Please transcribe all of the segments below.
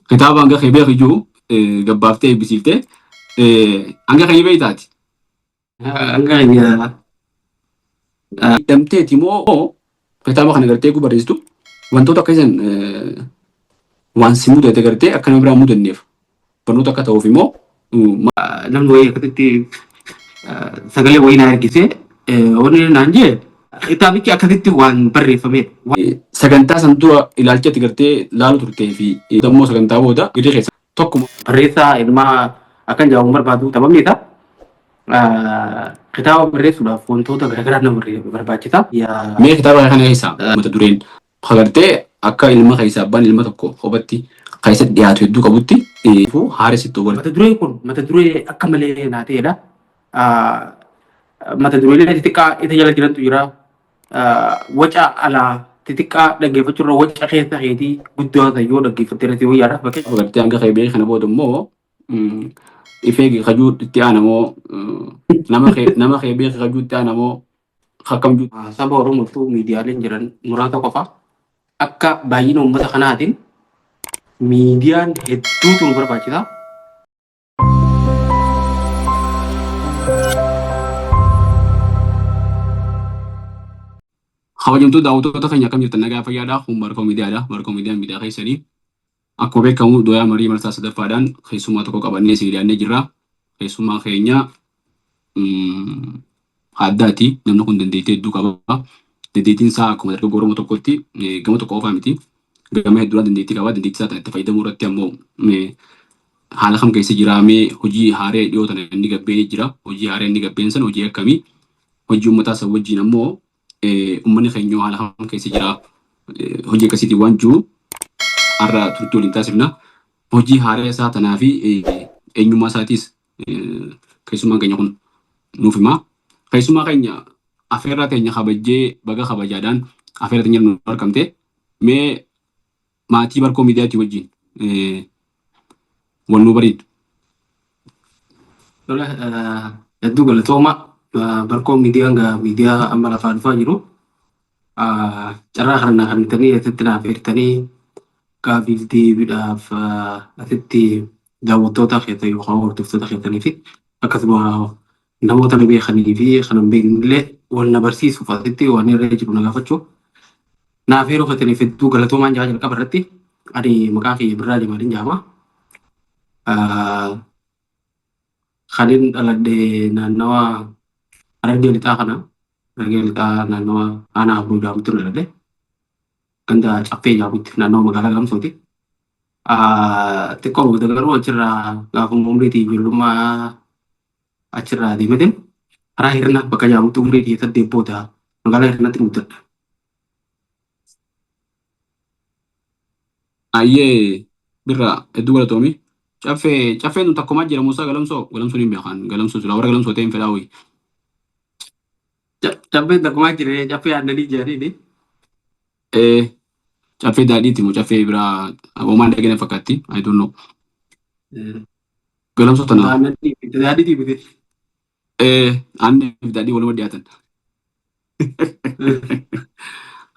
kitaaba hanga kee beeku iyyuu gabbaaftee eebbisiiftee hanga kee beeytaati. Hanga nya Damteeti moo kitaaba kana gartee ku barreessitu wantoota akka isan waan si mudate gartee akka nama biraa mudanneef barnoota akka ta'uuf immoo namni wayii akkasitti sagalee wayii na ergisee wanni naan jee kitaabichi akkasitti waan barreeffame. sagantaa san dura ilaalchatti gartee laalu turtee fi immoo sagantaa booda gidee keessa tokkuma Barreessaa ilmaa akkan jaamu barbaadu sababni isaa kitaaba barreessuudhaaf wantoota garaagaraa nama barbaachisa. mee kitaaba kana keessaa mata dureen agartee akka ilma keessaa abbaan ilma tokko kophaatti keessatti dhiyaatu hedduu qabutti haaressitu wal. Mata dureen kun mata duree akka malee naa ta'edha. Mata dureelee xixiqqaa isa jala jirantu jira. Waca alaa xixiqqaa dhaggeeffachuurra waca keessa keetii guddoo yoo dhaggeeffattee irratti wayyaadha. Agartee hanga qaybee kana booda immoo ifee kajuu itti aanamoo nama qaybee kajuu itti aanamoo akkam jiru. Saba Oromootu miidiyaaleen jiran muraasa qofa. Akka baay'ina uummata kanaatiin miidiyaan hedduutu nu barbaachisa. Kabajamtoota daawwattoota keenya akkam jirtan nagaa fayyaadhaa kun Markoo Miidiyaadha. Markoo Miidiyaan miidiyaa keessanii akkuma beekamu dooyaa marii marsaa sadaffaadhaan keessummaa tokko qabannee isin dhiyaannee jirra. Keessummaa keenya addaati. Namni kun dandeettii hedduu qaba. Dandeettiin isaa akkuma dargaggoo Oromoo tokkotti gama tokko qofaa miti. Gama hedduudhaan dandeettii qaba. Dandeettii isaa itti fayyadamuu irratti ammoo haala kam keessa jiraamee hojii haaree dhiyoo tana inni gabbeen jira. Hojii haaree inni gabbeen san hojii akkamii? Hojii uummataa san wajjin ammoo uummanni keenya haala kam keessa jira. Hojii akkasiitiin waan jiru har'a turtii waliin taasifna. Hojii haaree isaa tanaa fi eenyummaa isaatiis keessummaan keenya kun nuuf hima. Keessummaa keenya affeerraa teenya kabajjee baga kabajaadhaan affeerraa teenya nu argamte. Mee maatii Markoo Miidiyaatti wajjin wal nu bariin. Hedduu galatooma. Markoo Miidiyaan miidiyaa amma lafaa dhufaa jiru. Carraa kana naa kennitanii asitti naaf eertanii gaafiif deebiidhaaf asitti daawwattoota keessan yookaan hordoftoota keessanii fi akkasuma namoota nu beekanii fi kan hin beeknellee wal na barsiisuuf asitti waan irra jiru na gaafachuu. Naaf yeroo fataniif hedduu galatoomaan jaa jalqaba irratti ani maqaa kiyya Birraa Jamaaliin jaama. Kanin dhaladhee naannawa Harargee lixaa kana Harargee lixaa naannawa aanaa Abduu Jaamutti dhaladhee ganda caffee jaamutti naannawa magaalaa Gamsooti. Xiqqoo booda garuu achirraa gaafuma umriitii ijoollummaa achirraa deemateen karaa hirna bakka jaamutti umriitii saddeet booda magaalaa hirnatti guddadha. Ayyee Birraa hedduu galatoomi. Caffeen nuti akkuma jedhamu isaa galamsoo hin beekan galamsoo sulaa warra galamsoo ta'een fedhaa wayii. Caffeen takkumaa jiree caffee aannanii jedhanii. Caffee daadhiitti moo caffee biraa homaan dhagina fakkaatti I don't know. Galamsoo tana. Daadhiitii biti. Aannan fi daadhii waluma dhiyaatan.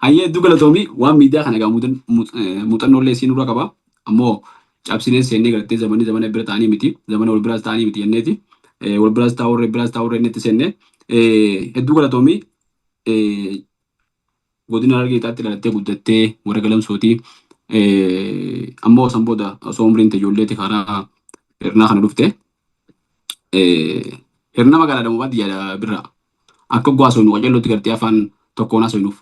Ayyee hedduu galatoomi waan miidiyaa kana egaa muuxannoolee siin irraa qaba ammoo cabsineen seennee gartee zamana bira ta'anii miti zamana wal biraas ta'anii miti jenneeti wal biraas taa'urree inni itti seenne hedduu galatoomi godina Harargee lixaatti dhalattee guddattee warra galamsooti ammoo san booda osoo umriin ijoolleeti karaa hirnaa kana dhufte hirna magaalaa damuu baadiyyaa Birraa akka gwaasoo qacellooti gartee afaan tokkoon haasofnuuf.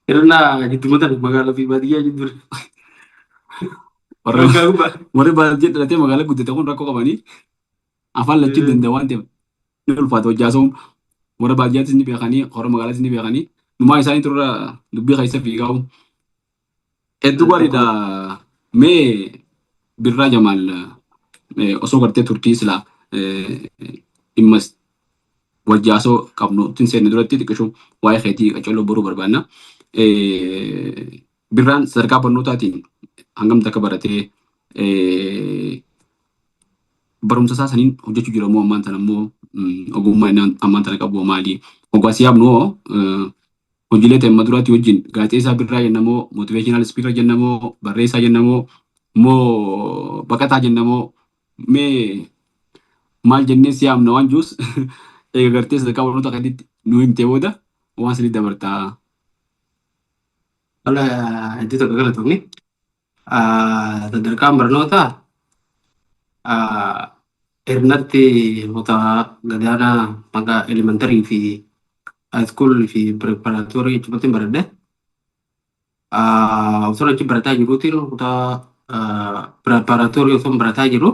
Hirna jiddumata magaalaa fi baadiyyaa jidduu. Warri baadiyyaa dhalatee magaalaa guddate kun rakkoo qabanii afaan lachuun danda'a waan ta'eef ni ulfaata hojjaasoon warra baadiyyaattis ni beekanii warra magaalaattis ni beekanii numaa isaanii turre dubbii keessa fiigaa'u. Hedduu gaariidha. Mee Birraa Jamaal osoo gartee turtii silaa dhimma wajjaasoo qabnu ittiin seenne duratti xiqqishuu waa'ee keetii qaccalloo boruu barbaanna. Birraan sadarkaa barnootaatiin hangamta akka baratee barumsa isaa saniin hojjechuu jira moo ammaan tana immoo ogummaa inni ammaan tana qabu maali? Ogummaa yaabnu hojiilee ta'e duraatti wajjin gaazexeessaa Birraa jennamoo motiveeshinaal spiikar jennamoo barreessaa jennamoo moo baqataa jenna moo mee maal jennee si yaamna waan jiruus eega gartee sadarkaa barnoota akkaditti nu himtee booda waan sanii dabartaa. Wala hedduu tokko galatoomni. Sadarkaan barnootaa irratti gadaanaa maqaa elementarii fi haayiskuulii fi pireparaatoorii jechuutti baradhe. Osoo achi barataa jiruutiin pireparaatoorii osoo barataa jiru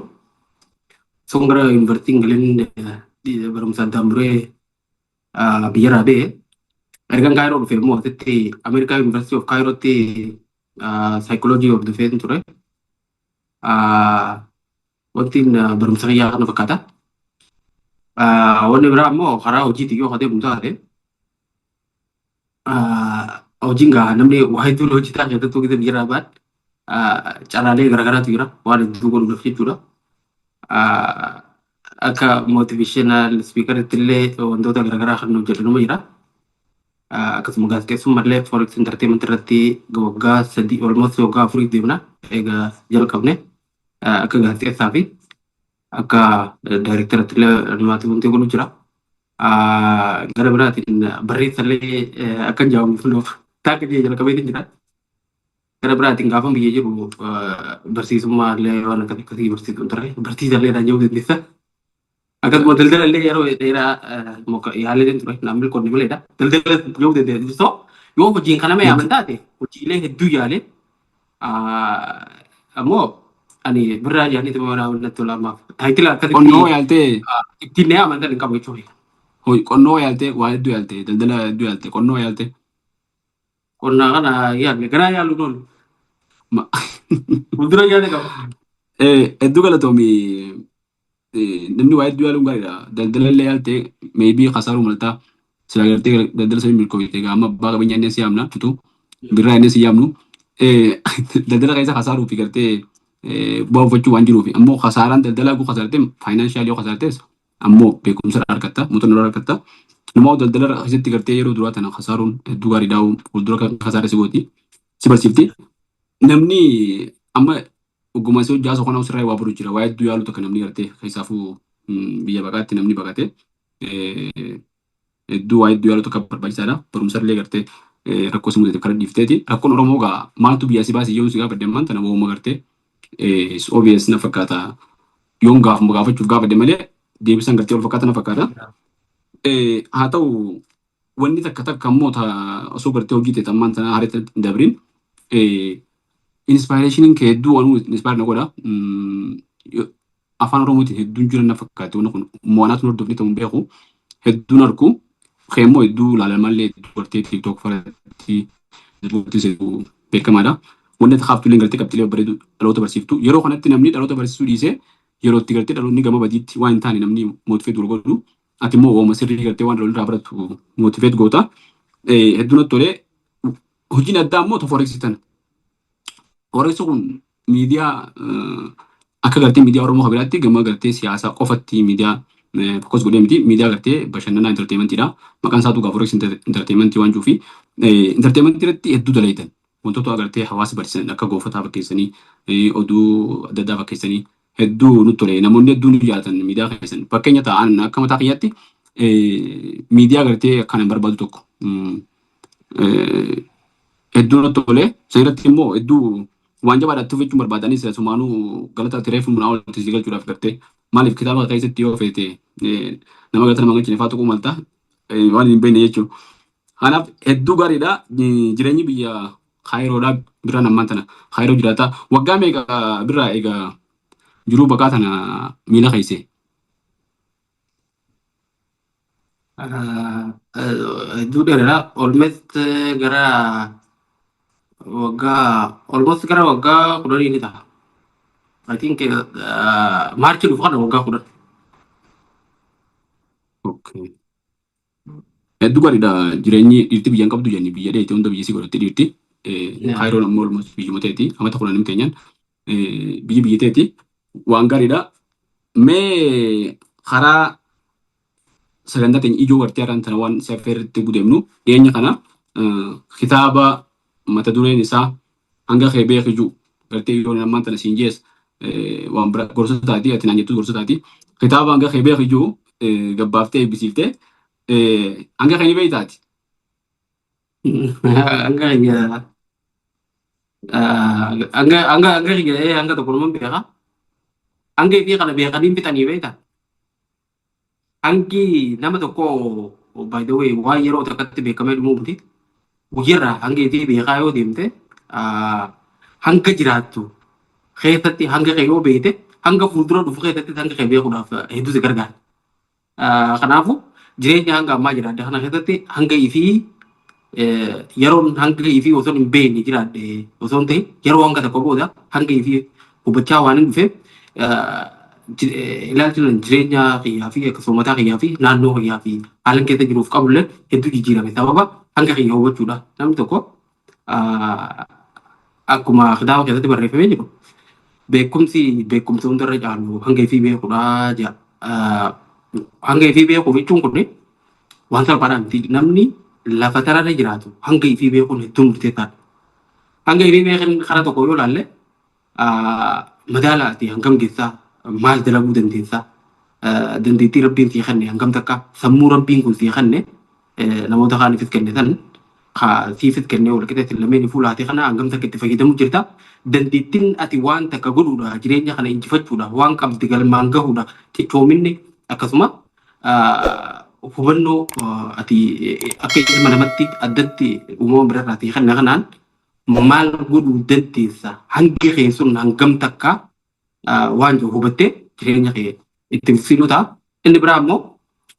osoo gara yuunivarsiitiin galiin barumsa addaan buree biyyarraa ba'e. Ergan Kaayiroo dhufe immoo asitti Ameerikaa Yuunivarsiitii of Kaayirootti saayikooloojii hordofeen ture. Wanti barumsa fayyaa kana fakkaata. Wanni biraa immoo karaa hojiitiin yoo deemu taate hojiin namni waa hedduu hojjetaa keessattuu gita biyyarraa ba'an carraalee garaagaraatu jira waan hedduu godhuudhaaf jechuudha. Akka motiveeshinaal spiikaritti illee wantoota garaagaraa kan hojjetanuma jira. Akkasuma gaazexeessummallee forex entertainment irratti waggaa 3 almost waggaa 4 deemna egaa jalqabne akka gaazexeessaa fi akka daayirektaratti illee animaatii wanti godhu jira. Gara biraatiin barreessallee akka jaamuuf nuuf taakka jalqabee jira. Gara biraatiin gaafa biyya jiru barsiisummaallee waan akkasii barsiisuun ture barsiisallee raajuu dandeessa. Akkasuma daldala illee yeroo dheeraa yaalee ture namni qonni maleedha. Daldala yoo dandeessisu yoo hojiin kana mee amantaa ta'e hojiilee hedduu yaalee ammoo ani birraa yaadni tuma wanaatti tolaamaaf taayitila akkasitti Qonnoo yaaltee ittiin amantaa hin qabu jechuudha. qonnoo yaaltee waa hedduu yaaltee daldala hedduu yaaltee qonnoo yaaltee. Qonnaa kana yaalle garaa yaalu noonu Ma- fuuldura yaade qaba. Hedduu galatoomii. Namni waa hedduu yaaluun gaariidha. Daldala illee yaaltee meebii kasaaruu maltaa sila gartee daldala samii milkooyte amma abbaa qabeenyaa inni si yaamna tutu birraa inni si yaamnu daldala keessa kasaaruu fi gartee bu'aa uffachuu waan jiruufi ammoo kasaaraan daldalaa kun kasaartee faayinaanshaal yoo kasaartees ammoo beekumsa irraa argatta muuxannoo irraa argatta. Namoota daldala keessatti gartee yeroo duraa tana kasaaruun hedduu gaarii daa'uu fuuldura kan kasaare si gooti si barsiifti. Namni amma ogummaa si hojjaa sokonaa osirraa waa buru jira waa hedduu yaalu tokko namni gartee keessaafuu biyya baqaatti namni baqate hedduu waa hedduu yaalu tokko barbaachisaadha. Barumsa illee gartee rakkoo si mudate kana dhiifteeti. Rakkoon Oromoo gaa maaltu biyya si baasii yoo si gaafa deeman tana wooma gartee OBS na fakkaata yoon gaafachuuf gaafadde malee deebisan gartee ol fakkaata na fakkaata. Haa ta'u wanni takka takka immoo osoo gartee hojii ta'e ammaan sana haala hin dabrin inspirationiin kee hedduu waan inspire na godha. Afaan Oromootiin hedduun jiran na fakkaate wanni kun mo'anaatu hordofni ta'uun beeku hedduun argu keemmoo hedduu ilaalamallee hedduu gartee tiktok faratti beekamaadha. Wanni akka haaftuuleen gartee qabxilee bareedu dhaloota barsiiftu yeroo kanatti namni dhaloota barsiisuu dhiisee yeroo itti gartee dhaloonni gama badiitti waan hin taane namni mootifeet godhu ati immoo ooma sirrii gartee waan dhaloonni irraa baratu mootifeet goota. Hedduun natti tolee hojiin addaa immoo forexitan. Forex kun miidiyaa akka gartee miidiyaa Oromoo kabiraatti gama gartee siyaasaa qofatti miidiyaa fokkos godhee miti miidiyaa gartee bashannanaa intarteementiidha. Maqaan isaatu gaa forex intarteementii waan jiruufi intarteementii irratti hedduu dalayitan. Wantoota agartee hawaasa barsiisan akka goofataa fakkeessanii oduu adda addaa fakkeessanii hedduu nutti tole namoonni hedduu nu jaallatan miidiyaa keessan fakkeenya ta'an akka mataa kiyyaatti miidiyaa agartee akkaan barbaadu tokko hedduu nutti tole sanirratti immoo hedduu waan jabaadhaatti uffachuun barbaadanii sila sumaanuu galata tireef munaa walitti si galchuudhaaf gartee maaliif kitaaba keessatti yoo feete nama galata nama galchine fa'aa tuquu malta waan hin beekne jechuudha. Kanaaf hedduu gaariidha jireenyi biyya Kaayiroodhaa biraan ammaan tana Kaayiroo jiraata. Waggaa meeqa birraa egaa jiruu baqaa tana miila keesse? Hedduu dheeradha. Almost gara waggaa 10 ni ta'a. I think Maarchi dhufu kana waggaa 10. Okay. Hedduu gaariidha jireenyi dhiirti biyyaan qabdu jenni biyya dheete hunda biyya si godhatte dhiirti. Kaayiroon ammoo olmoos biyyuma ta'eeti amata 10 keenyan biyya ta'eeti waan gaariidha. Mee karaa sagantaa teenya ijoo gartee haraan tana waan safeerratti gudeemnu dhiyeenya kana kitaaba mata dureen isaa hanga kee beekiju gartee yoo namaan tana siin jees waan bira gorsa taati ati naan jettu gorsa taati kitaaba hanga kee beeku iyyuu gabbaaftee eebbisiiftee hanga kee ni beeytaati. Hanga kiyya hanga tokko naman beeka. Hanga ifii kana beekanii bitanii beekta. Hangi nama tokko by the way waan yeroo takkatti beekamee dhumuu miti. Guyyarraa hanga ifii beekaa yoo deemte hanga jiraattu keessatti hanga kee yoo beekte hanga fuuldura dhufu keessatti hanga kee beekuudhaaf hedduu si gargaara. Kanaafuu jireenya hanga ammaa jiraadde kana keessatti hanga ifii yeroon hanga ifii osoo hin beekne jiraadde osoo hin ta'in yeroo hanga tokko booda hanga ifii hubachaa waan hin dhufeef ilaalchi jireenya kiyyaa fi akkasuma mataa kiyyaa fi naannoo kiyyaa fi haala keessa jiruuf qabullee hedduu jijjiirame sababa hanga kiyya hubachuudha. Namni tokko akkuma kitaaba keessatti barreeffamee jiru beekumsa hundarra caalu hanga ifii beekuudha jedha. Hanga ifii beekuu jechuun kun waan salphaadhaa miti. Namni lafa tararra jiraatu hanga ifii beekuun hedduu murteessaadha. Hanga ifii beekan karaa tokko yoo ilaalle madaalaati hangam keessaa maal dalaguu dandeessaa dandeettii rabbiin sii kenne hangam takka sammuu rabbiin kun sii kenne namoota kaaniifis kenne san siifis kenne wal qixeessin lameen fuulaatee kana hangam takka itti fayyadamu jirta. Dandeettiin ati waan takka godhuudha jireenya kana injifachuudha waan qabdi galmaan gahuudha cichoominni akkasuma hubannoo ati akka ilma namatti addatti uumama birarraatii kanna kanaan maal godhuu dandeessa hangi kee sun hangam takka waan jiru hubattee jireenya kee itti fufsiisuu ta'a. Inni biraa immoo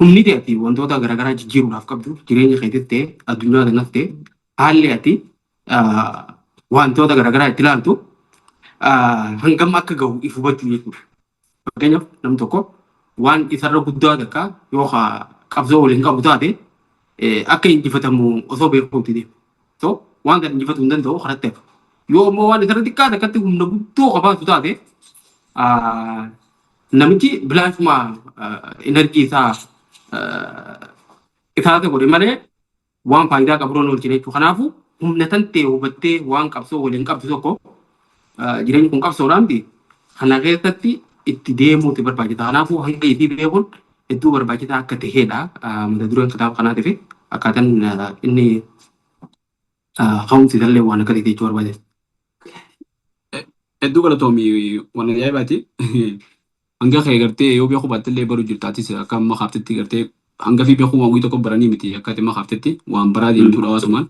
humni ati wantoota garaagaraa jijjiiruudhaaf qabdu jireenya keetis ta'e addunyaa kanas ta'e haalli ati wantoota garaagaraa itti ilaaltu hangam akka gahu if hubachuu jechuudha. Fakkeenyaaf namni tokko waan isarra guddaa takka yookaan qabsoo waliin qabu taate akka injifatamu osoo beekuutti deema. So waan kan injifatu hin danda'u karatti hafa. Yoo immoo waan isarra xiqqaa takkatti humna guddoo qabaatu taate namichi bilaashuma enerjii isaa isaati godhe malee waan faayidaa qabu roon oolchine jechuudha. Kanaafuu humna tan ta'e hubattee waan qabsoo waliin qabdu tokko jireenyi kun qabsoodhaanti kana keessatti itti deemuuti barbaachisa. Kanaafuu hanga ifii beekuun hedduu barbaachisaa akka ta'edha. Mata dureen kitaaba kanaatiif akkaataan inni ka'umsi illee waan akkasii jechuu barbaachisa. Hedduu galatoomii waan ajaa'ibaati. Hanga kee gartee yoo beekuu baattillee baruu jirtaatis akka amma kaaftetti gartee hanga fi beekuu waan wayii tokko baranii miti akka amma kaaftetti waan baraa deemtuudha hawaasumaan.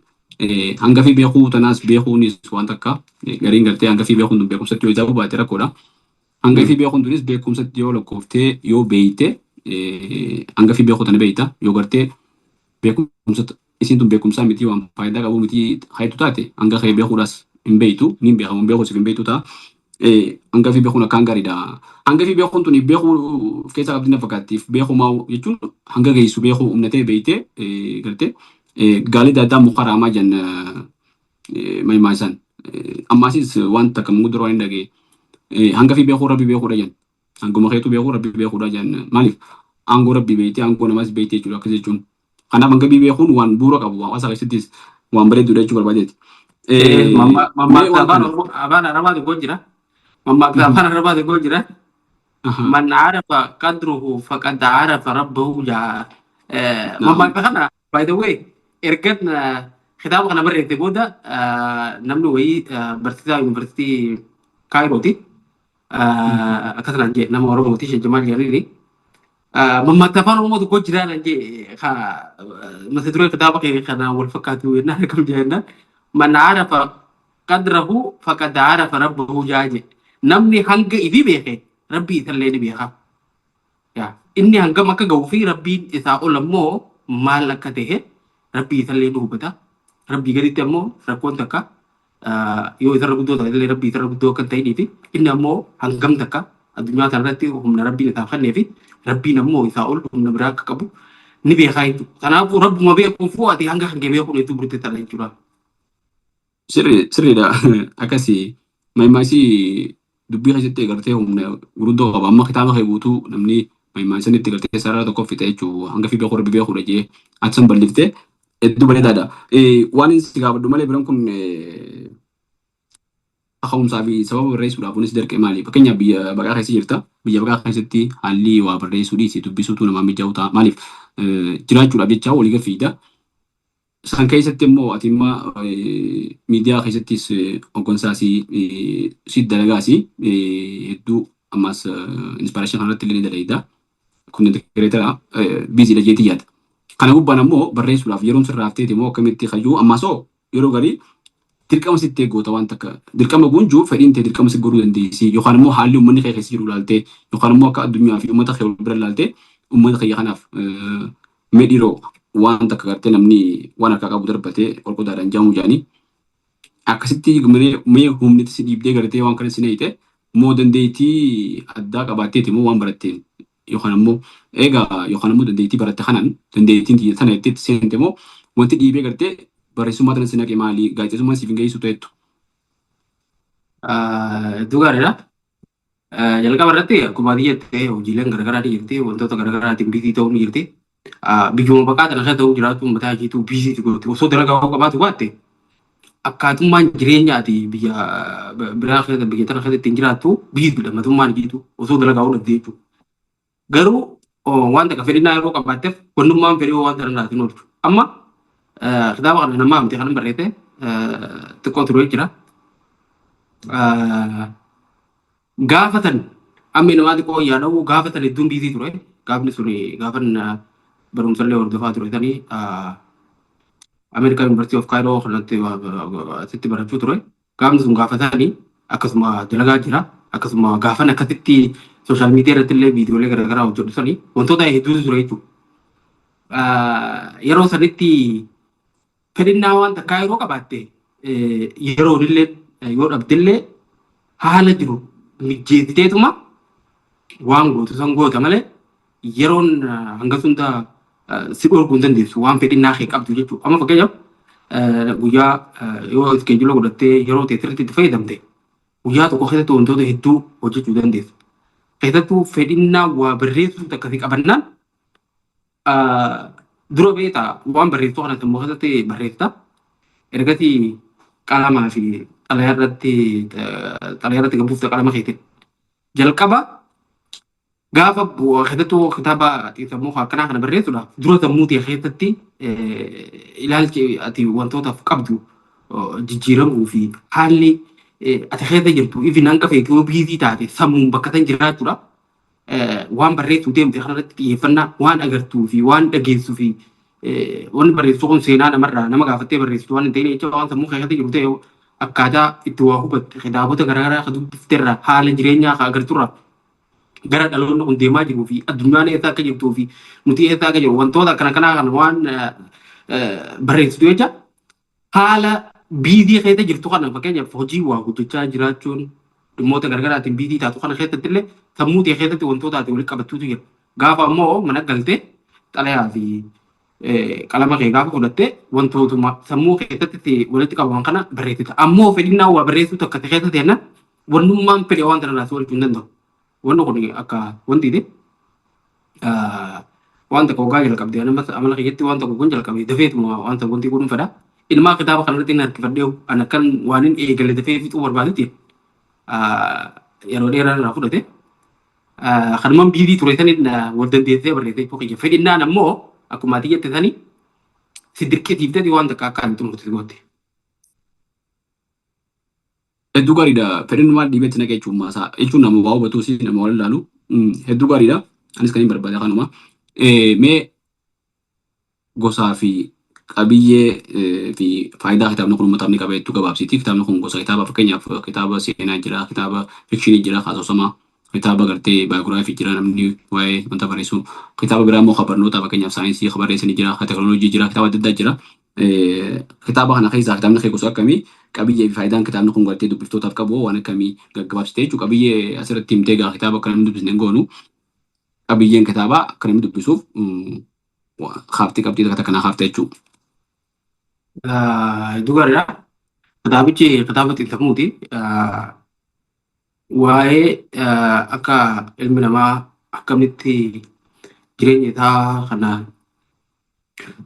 Hanga fi beekuu tanaas beekuunis waan takka gariin gartee hanga fi beekuun beekumsatti yoo ijaabuu baate rakkoodha. Hanga fi beekuun tunis beekumsatti yoo lakkooftee yoo beeyte hanga fi beekuu tana beeyta yoo gartee beekumsa isiin tun beekumsaa miti waan faayidaa qabu miti haytu taate hanga kee beekuudhaas hin beeytu ni beekamu beekuu siif hin beeytu ta'a. Hanga fi beekuun akkaan gaariidha. Hanga fi beekuun tuni beekuu keessaa qabdina fakkaattiif beekumaa jechuun hanga geessu beekuu humnatee beeytee gartee gaalii addaa muka raamaa jenna maymaasan. Ammaasis waan takka muguddoo waan hin dhagee hanga fi beekuu rabbi beekuudha jenna. Hanguma keetu beekuu rabbi beekuudha jenna. Maaliif aangoo rabbi beeytee aangoo namaas beeytee jechuudha akkas jechuun. Kanaaf hanga fi beekuun waan bu'uura qabu hawaasa keessattis waan bareedduudha jechuu barbaadeeti. Afaan Arabaa tokko jira. Afaan Arabaa tokko jira. Man arafa qadruhu faqad arafa rabbahu jaa. Mammaaksa kana by the way ergan kitaaba kana barreesse booda namni wayii barsiisaa yuunivarsiitii Kaayirooti. Akkasumas jee nama Oromooti Sheek Jamaal Jaliili. Mammaaksa afaan Oromoo tokko jira jee mata duree kitaaba kana wal fakkaatu yennaan akkam jennaan. Man arafa qadrahu faqad arafa rabbahu jaa jee. Namni hanga ifii beeke rabbii isallee ni beeka. Inni hangam akka gahuu fi rabbiin isaa ol ammoo maal akka ta'e rabbii isallee ni hubata. Rabbii gaditti ammoo rakkoon takka yoo isarra guddoo ta'e rabbii isarra guddoo akka ta'anii fi inni ammoo hangam takka addunyaa kanarratti humna rabbiin isaaf kennee fi rabbiin ammoo isaa ol humna biraa akka qabu ni beekaa jechuudha. Kanaafuu rabbuma beekuuf ati hanga hangee beekuun hedduu murteessaadha jechuudha. Sirriidha akkasii maymaasii dubbii keessatti eegartee humna guruddoo qaba. Amma kitaaba kee guutuu namni maymaasanii itti gartee sarara tokko fixe jechuudha. Hanga fi beekuu rabbi beekuudha jee achisan balliftee hedduu bareedaadha. Waan inni si gaafadhu malee biraan kun kaka'umsaa fi sababa barreessuudhaaf kunis dirqee maali? Fakkeenyaaf biyya baqaa keessa jirta. Biyya baqaa keessatti haalli waa barreessuu dhiisi dubbisuutu namaa mijaa'u ta'a. Maaliif jiraachuudhaaf jecha walii gafiidha. Isaan keessatti immoo ati immoo miidiyaa keessattis hoggansaa si dalagaas hedduu ammas inspiraashinii kanarratti illee ni dalagaa. Kun kireetara biizii dhajeetii yaada. Kana gubbaan ammoo barreessuudhaaf yeroon sirraa hafteeti immoo akkamitti kayyuu ammasoo yeroo garii dirqama sitti eeggoota waan takka dirqama gunjuu fedhiin ta'e dirqama si godhuu dandeessi yookaan immoo haalli uummanni kee keessa jiru ilaaltee yookaan immoo akka addunyaa fi uummata kee bira ilaaltee uummata kiyya kanaaf medhiroo waan takka gartee namni waan harkaa qabu darbatee qolqodaadhaan jaamu jaanii akkasitti mee humniti si dhiibdee gartee waan kana si neeyite moo dandeettii addaa qabaatteeti moo waan baratteen yookaan immoo yookaan immoo dandeettii baratte kanaan dandeettiin sana itti seente moo wanti dhiibee gartee barreessummaa tana sinaqe maali gaazexeessummaan siif hin geessu ta'ettu. Dhugaadha. Jalqaba irratti akkuma ati jettee hojiileen garaagaraa ni jirti wantoota garaagaraatiin biizii ta'uu ni jirti. Biyyuma baqaa kana keessa ta'uu jiraatu mataa isheetu biizii godhati osoo dalagaa qabaatu baatte akkaatummaan jireenyaati biyya biraa keessa biyya tana keessa ittiin jiraattu biiziidha matummaan jiitu osoo dalagaa oolatti jechuudha. Garuu wanta akka fedhinnaa yeroo qabaatteef wannummaan fedhii wanta danda'atiin oolchu. Amma kitaaba kana namaa amtee kanan barreesse xiqqoo turee jira. Gaafatan amma namaa xiqqoo yaada'u gaafatan hedduun biizii ture. Gaafni sun gaafan barumsallee hordofaa ture tanii American University of Cairo kanatti asitti barachuu ture. Gaafni sun gaafatanii akkasuma dalagaa jira. Akkasuma gaafan akkasitti sooshaal miidiyaa irratti illee viidiyoolee garaagaraa hojjetu sanii wantoota hedduutu ture jechuudha. Yeroo sanitti fedhinnaa waan takkaa yeroo qabaatte yeroo illee yoo dhabdillee haala jiru mijeessiteetuma waan gootu san goota malee yeroon hanga sunda si dhorkuu hin dandeessu waan fedhinnaa kee qabdu jechuudha. Amma fakkeenyaaf guyyaa yoo iskeejula godhattee yeroo teessirratti itti fayyadamte guyyaa tokko keessatti wantoota hedduu hojjechuu dandeessu. Keessattuu fedhinnaa waa barreessuu akkasii qabannaan dura beektaa waan barreessuu kana sammuu keessatti barreessita. Ergasii qalamaa fi xalayaa irratti gabuufta qalama keetiin. Jalqaba gaafa keessattuu kitaaba sammuu akkanaa kana barreessuudhaaf dura sammuu ta'e keessatti ilaalchi ati wantootaaf qabdu jijjiiramuu fi haalli ati keessa jirtu ifin hanga feetuu biizii taate sammuun bakka san jiraachuudha. Waan barreessuu deemte kanarratti xiyyeeffannaa waan agartuu fi waan dhageessuu fi waan barreessuu kun seenaa namarraa nama gaafattee barreessitu waan hin ta'in jecha waan sammuu keessatti jiru ta'e akkaataa itti waa hubatte kitaabota garaagaraa kan dubbifteerra haala jireenyaa kan agarturra gara dhaloonni kun deemaa jiruu fi addunyaan eessaa akka jirtuu fi nuti eessaa akka jiru wantoota akkana kanaa kan waan barreessitu jecha haala biizii keessa jirtu kana fakkeenyaaf hojii waa hojjechaa jiraachuun dhimmoota garaagaraatiin biizii taatu kana keessatti illee sammuu ta'e keessatti wantoota ati walitti qabattuutu jira. Gaafa ammoo mana galtee xalayaa fi qalama kee gaafa fudhattee wantootuma sammuu keessatti walitti qabaman kana barreessita. Ammoo fedhinnaa waa barreessuu tokko ta'e keessatti jenna wannummaan fedhii waan tanarraa si oolchuu hin danda'u. Wanni kun akka wantiiti waan tokko hoggaa jalqabdee amala keessatti waan tokko kun jalqabee dafeetuma waan tokko wanti kun fedha. Ilmaa kitaaba kanarratti hin harkifadhee waan akkan waan hin eegale dafee fixuu barbaadetti yeroo dheeraa irraa fudhate. Kanumaan biizii ture saniin wal dandeessee barreessee jechuudha kiyya. Fedhinnaan ammoo akkuma ati jette sanii si dirqisiiftee waan takka akka ani xumurte goote. Hedduu gaariidha. Fedhinnummaan dhiibeetti naqee jechuun nama waa hubatuu fi nama wal ilaalu hedduu gaariidha. Anis kan hin barbaade kanuma. Mee gosaa fi qabiyyee fi faayidaa kitaabni kun uummataaf ni qaba hedduu gabaabsiiti. Kitaabni kun gosa kitaaba fakkeenyaaf kitaaba seenaa jira, kitaaba fikshinii jira, asoosamaa, kitaaba gartee baayogiraafii jira namni waa'ee wanta barreessu, kitaaba biraa immoo barnoota fakkeenyaaf saayinsii barreessanii jira, teekinooloojii jira, kitaaba adda addaa jira. Kitaaba kana keessaa kitaabni kee gosa akkamii qabiyyee fi faayidaan kitaabni kun gartee dubbiftootaaf qabu waan akkamii gaggabaabsite jechuudha. Qabiyyee asirratti himtee gaa kitaaba akka namni dubbisne hin goonu qabiyyeen kitaabaa akka namni dubbisuuf haaftii qabxii takka kanaa haafte jechuudha. Dhugaadha. Kitaabichi kitaaba xiinsammuuti. Waa'ee akka ilmi namaa akkamitti jireenya isaa kana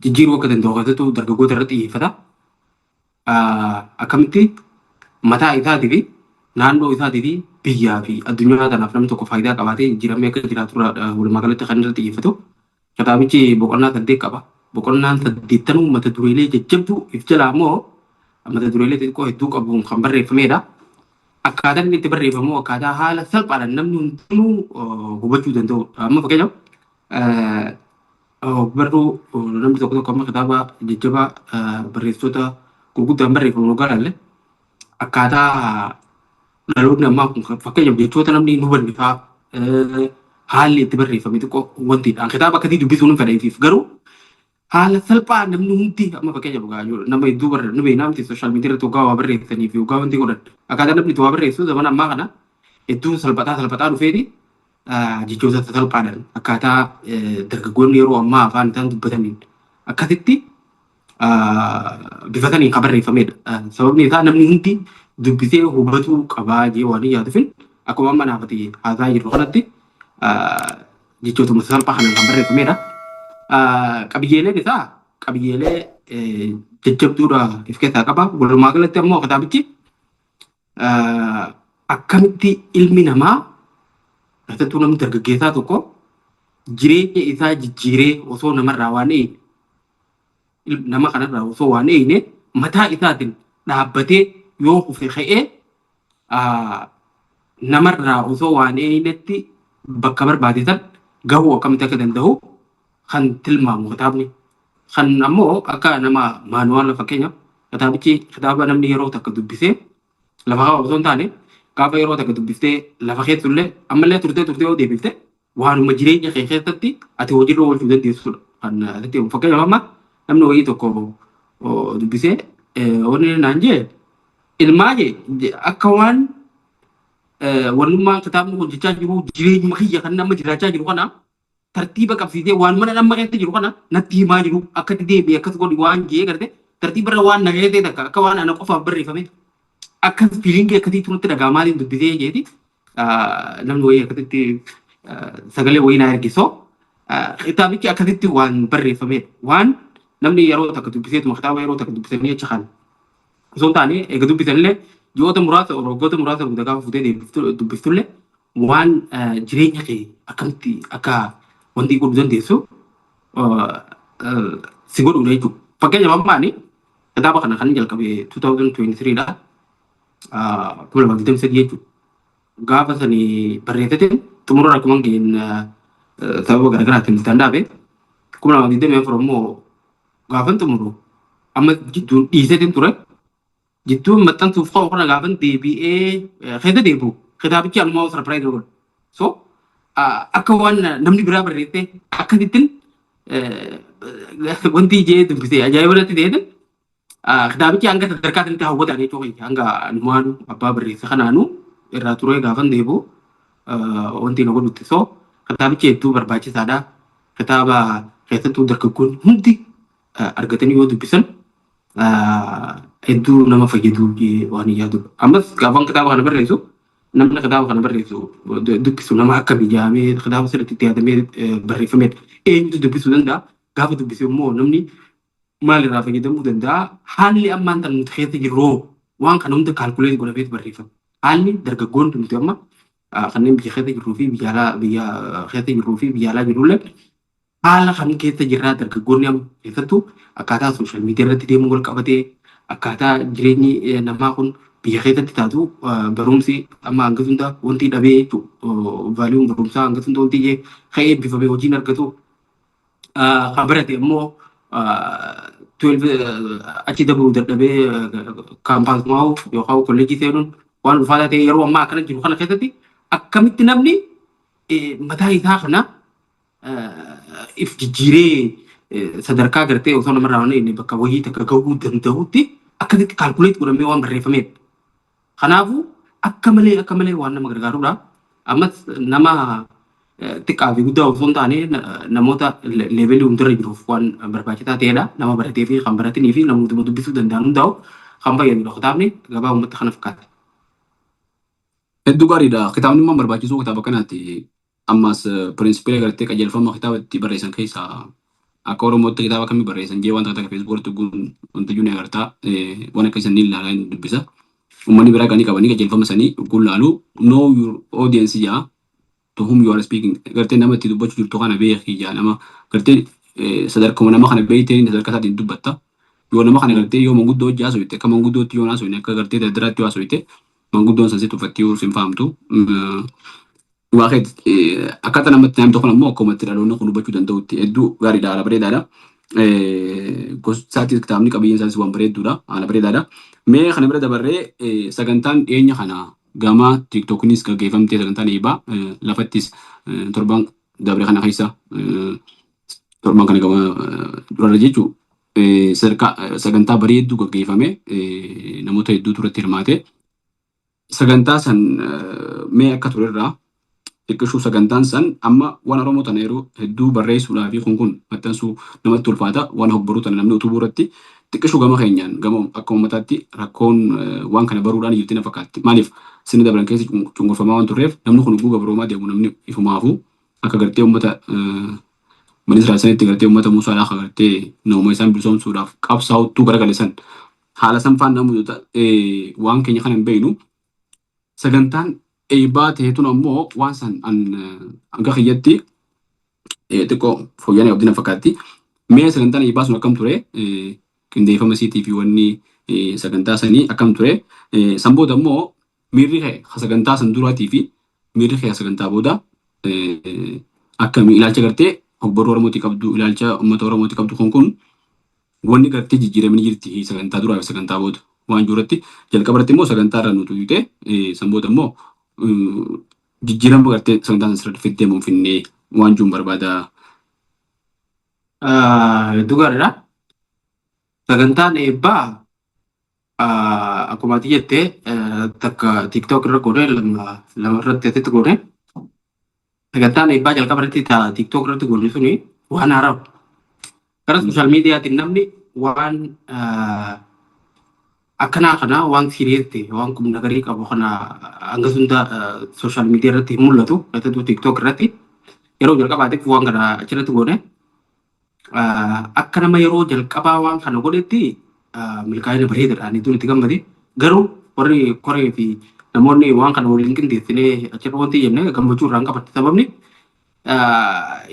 jijjiiruu akka danda'u keessattuu dargaggoota irratti xiyyeeffata. Akkamitti mataa isaatii fi naannoo isaatii fi biyyaa fi addunyaa kanaaf namni tokko faayidaa qabaatee jiramee akka jiraatu walumaa galatti kan irratti xiyyeeffatu. Kitaabichi boqonnaa 8 qaba. Boqonnaan 8 mata dureelee jajjabduu if jalaa immoo mata dureelee xixiqqoo hedduu qabuun kan barreeffamedha. Akkaataan inni itti barreeffamu akkaataa haala salphaadhaan namni hundinuu hubachuu danda'u. Amma fakkeenyaaf barruu namni tokko tokko amma kitaaba jajjabaa barreessitoota gurguddaan barreeffamu garaalle akkaataa dhaloonni ammaa kun fakkeenyaaf jechoota namni hin hubanne fa'aa haalli itti barreeffame xiqqoo wantiidhaan kitaaba akkasii dubbisuun hin fedhaniif garuu haala salphaa namni hundi amma fakkeenyaaf nama hedduu nama naamti sooshaal miidiyaa irratti waggaa waa barreessanii fi waggaa wanti godhan akkaataa namni itti waa barreessu zaman ammaa kana hedduu salphataa dhufeeti jechoota salphaadhaan akkaataa dargaggoonni yeroo ammaa afaan isaan dubbataniin akkasitti bifatanii kan barreeffamedha. Sababni isaa namni hundi dubbisee hubatuu qabaa jee waan yaadufin akkuma amma naafati haasaa jiru kanatti jechoota salphaa kanaan kan barreeffamedha. Qabiyyeeleen isaa qabiyyeelee jajjabduudha if keessaa qaba. Walumaa galatti ammoo kitaabichi akkamitti ilmi namaa keessattuu namni dargaggeessaa tokko jireenya isaa jijjiiree osoo namarraa waan nama kanarraa osoo waan mataa isaatiin dhaabbatee yoo kufe ka'ee namarraa osoo waan eeynetti bakka barbaade san gahuu akkamitti akka danda'u kan tilmaamu kitaabni. Kan ammoo akka nama maanuwaala fakkeenyaaf kitaabichi kitaaba namni yeroo takka dubbisee lafa haa osoo hin taane gaafa yeroo takka dubbistee lafa keessullee ammallee turtee yoo deebifte waanuma jireenya kee keessatti ati hojiirra oolchuu dandeessudha. Kan asitti fakkeenyaaf amma namni wayii tokko dubbisee wanni naan jee ilmaa jee akka waan wannummaan kitaabni hojjechaa jiru jireenyuma kiyya kan nama jiraachaa jiru kana tartiiba qabsiisee waan mana nama keessa jiru kana natti himaa jiru akkatti deebi'ee akkas godhi waan jee garte tartiibarra waan nagaatee takka akka waan ana qofaaf barreeffame akkas fiiliingii akkasiitu nutti dhagaa maaliin dubbisee jeeti namni wayii akkasitti sagalee wayii naa ergisoo kitaabichi akkasitti waan barreeffamedha. Waan namni yeroo takka dubbiseetuma kitaaba yeroo takka dubbisanii achi kan osoo hin taane eega dubbisanillee ji'oota muraasa waggoota muraasa booda gaafa futee dubbistullee waan jireenya kee akkamitti akka wanti godhuu dandeessu si godhuudha jechuudha. Fakkeenyaaf ammaani kitaaba kana kan jalqabe 2023dha. 2023 jechuudha. Gaafa sanii barreeffate xumura akkuma ga'een sababa garaagaraatiin danda'abe 2024 immoo gaafan xumuru amma jidduun dhiiseetiin ture. Jidduun maxxansuuf ka'u kana gaafan deebi'ee keessa deebi'u kitaabichi anumaa sarpiraayiz godhu. So akka waan namni biraa barreessee akkasittiin wanti ijee dubbisee ajaa'ibatti ta'eetiin kitaabichi hanga sadarkaa sanatti hawwataan jechuudha. Hanga anumaan abbaa barreessa kanaanuu irraa turee gaafan deebi'u wanti na godhutti. So kitaabichi hedduu barbaachisaadha. Kitaaba keessattuu dargaggoonni hundi argatanii yoo dubbisan hedduu nama fayyadu waan yaadudha. Ammas gaafan kitaaba kana barreessu namni kitaaba kana barreessu dubbisu nama akka mijaamee kitaaba sirriitti itti yaadamee barreeffamedha. Eenyutu dubbisuu danda'a? Gaafa dubbise immoo namni maalirraa fayyadamuu danda'a? Haalli ammaan tan nuti keessa jirru waan kana hunda kaalkuleet godhameet barreeffama. Haalli dargaggoonni nuti amma kanneen biyya keessa jirruu fi biyya keessa jirruu fi biyya alaa jirullee haala kan keessa jirraa dargaggoonni amma keessattuu akkaataa sooshaal miidiyaa irratti deemuu wal qabatee akkaataa jireenyi namaa kun biyya keessatti taatu barumsi amma hanga hunda wanti dhabee vaaliyuun barumsaa hanga hunda wanti ijee ka'ee eebbifamee hojiin argatu kan barate immoo 12 achi dabaluu dadhabee kaampaasumaa yookaan kolleejii seenuun waan ulfaataa ta'e yeroo ammaa akkana jiru kana keessatti akkamitti namni mataa isaa kana if jijjiiree sadarkaa gartee osoo namarraa waan inni bakka wayii takka gahuu danda'utti akkasitti kaalkuleet godhamee waan barreeffamedha. Kanaafuu akka malee waan nama gargaarudha. Ammas nama xiqqaa fi guddaa osoo hin taane namoota leevelii hundarra jiruuf waan barbaachisaa ta'edha. Nama baratee fi kan baratanii fi namoota dubbisuu danda'an hundaa'u kan fayyadudha. Kitaabni gabaa uummata kana fakkaata. Hedduu gaariidha. Kitaabni immoo barbaachisuu kitaaba kanaati. Ammas pirinsipii gartee qajeelfama kitaaba itti barreessan keessaa akka Oromootti kitaaba kamii barreessan jee wanta akka feesbuukii irratti guun wanta juun agartaa waan akka isanii ilaalaa dubbisa. uummanni biraa ganii qabanii qajeelfama sanii gullaalu know your audience yaa to whom you are speaking gartee nama itti dubbachuu jirtu kana beekii yaa nama gartee sadarkuma nama kana beeyteen sadarkaa isaatiin dubbatta yoo nama kana gartee yoo manguddoo hojjaa soite akka manguddootti yoo naasoine akka gartee daddaraatti yoo soite manguddoon san sitti uffatti yoo sin fahamtu waaqeet akkaataa namatti namni tokko ammoo akkumatti dhaloonni kun dubbachuu danda'utti hedduu gaariidha haala bareedaadha. Gosaatti kitaabni qabiyyeen isaas waan bareedduudha haala bareedaadha. Mee kana bira dabarree sagantaan dhiyeenya kana gama tiktookinis gaggeeffamtee sagantaan eebaa lafattis torban dabre kana keessa torban kana gama durarra jechuun sagantaa bareedduu gaggeeffame namoota hedduutu irratti hirmaate. Sagantaa san mee akka turerraa xiqqishuu sagantaan san amma waan Oromoo tana yeroo hedduu barreessuudhaa fi kun maxxansuu namatti ulfaata waan hogbaruu tana namni utubuu irratti xiqqishuu gama keenyaan gama akka uummataatti rakkoon waan kana baruudhaan iyyuutti na fakkaatti. Maaliif sinni dabran keessi cunqurfamaa waan turreef namni kun guuga biroomaa deemu namni ifumaafu akka gartee uummata manis raasanitti gartee uummata Muusaadhaa akka gartee namoota isaan bilisoomsuudhaaf qabsaa'uttuu garagaleessan haala sanfaan namoota waan keenya kana hin beeknu sagantaan eebaa ta'eetun ammoo waan san hanga kiyyatti xiqqoo fooyyaan abdiin fakkaatti. Mee sagantaan eebaa sun akkam ture qindeeffama siitii fi wanni sagantaa sanii akkam ture sanboota ammoo miirri kee sagantaa san duraatii fi miirri kee sagantaa booda akkamii ilaalcha gartee hogbarruu Oromootii qabdu ilaalcha uummata Oromootii qabdu kun wanni gartee jijjiiramni jirti sagantaa duraa fi sagantaa booda waan jirutti jalqaba irratti immoo sagantaa irra nuti tuyite sanboota immoo jijjiirama gartee sagantaa san sirriitti fiddee moo finnee waan jiruun barbaada. Dhugaadha. Sagantaan eebbaa akkuma ati jettee takka tiktok irra goone lama irratti asitti goone sagantaan eebbaa jalqaba irratti tiktok irratti goone suni waan haaraa gara sooshaal miidiyaatiin namni waan akkanaa kana waan siriyeetti waan kun nagarii qabu kana hanga sunda sooshaal miidiyaa irratti hin mul'atu keessattuu tiktok irratti yeroo jalqabaatiif waan kana achirratti goone akka nama yeroo jalqabaa waan kana godhetti milkaa'ina bareedaadhaan itti itti gammade garuu warri koree fi namoonni waan kana waliin qindeessinee achirra wanti jennee gammachuu irraan qabatte sababni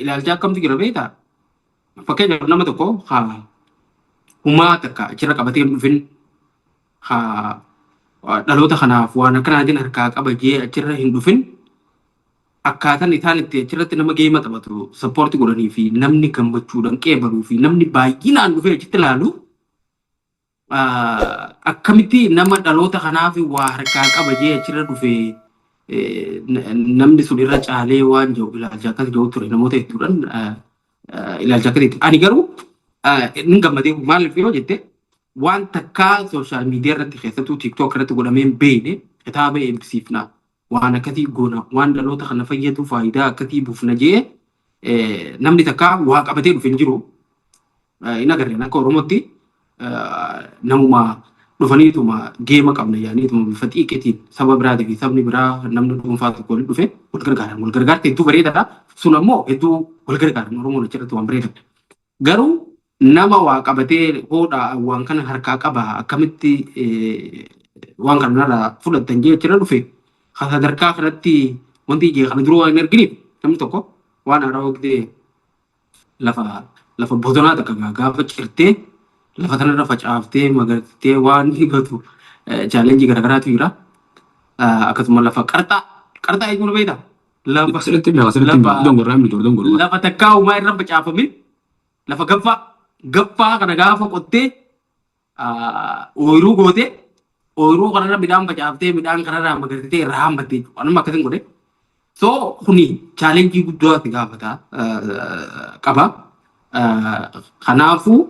ilaalcha akkamtu jira beekta fakkeenyaaf nama tokko hummaa takka achirra qabatee hin dhufin dhaloota kanaaf waan akkanaatiin harkaa qabajee achirra hin dhufin akkaataan isaan itti achirratti nama geema taphatu sappoortii godhanii fi namni gammachuudhaan qeebaluu fi namni baay'inaan dhufee achitti ilaalu akkamitti nama dhaloota kanaaf waa harkaa qabajee achirra dhufee namni sun irra caalee waan jiru ilaalcha akkas jiru ture namoota hedduudhaan ilaalcha akkasitti. Ani garuu inni gammadee maaliif yoo jette waan takkaa sooshaal miidiyaa irratti keessattuu tiktok irratti godhamee hin beekne kitaaba eebbisiifnaa. Waan akkasii goona waan dhaloota kana fayyadu faayidaa akkasii buufna jee namni takka waa qabatee dhufe hin jiru. Hin agarreen akka Oromootti namuma dhufaniituma geema qabna yaaniituma bifa xiqqeetiin saba biraatii fi sabni biraa namni dhuunfaa tokko waliin dhufe wal gargaaran wal gargaarti hedduu bareedaadha. Sun ammoo hedduu wal gargaaran Oromoon achirratti waan bareedan. Garuu nama waa qabatee hoodha waan kana harkaa qaba akkamitti waan kana narraa fudhattan jee achirra dhufe sadarkaa kanatti wanti ijee kana duruu waan arginiif namni tokko waan haaraa waqtee lafa bosonaa takka gaafa cirtee lafa kanarra facaaftee magartee waan hibatu chaalenjii garaagaraatu jira. Akkasuma lafa qarxaa jechuun beektaa? Lafa takkaa uumaa irra facaafamin lafa gaffaa kana gaafa qottee ooyiruu gootee ooyiruu kanarra midhaan facaaftee midhaan kanarraa magartee irraa hammattee jechuudha. Anuma akkasiin godhe. So kuni chaalenjii guddaatti gaafata qaba. Kanaafuu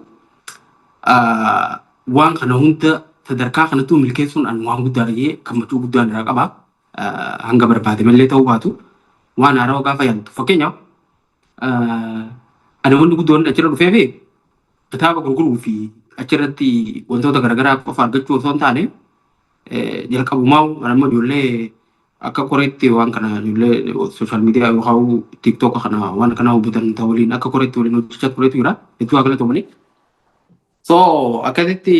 waan kana hunda sadarkaa kanatti milkeessuun waan guddaa ta'ee gammachuu guddaan irraa qaba. Hanga barbaade malee ta'uu baatu waan haaraa gaafa yaaddu. Fakkeenyaaf ani wanti guddoon achirra dhufee fi kitaaba gurguruu fi achirratti wantoota garaagaraa qofa argachuu osoo hin taane jalqabumaa amma ijoollee akka koreetti waan kana ijoollee sooshaal miidiyaa yookaan tiktook kana waan kana hubatan ta'u waliin akka koreetti waliin hojjechaa turetu jira hedduu akka tumani. So akkasitti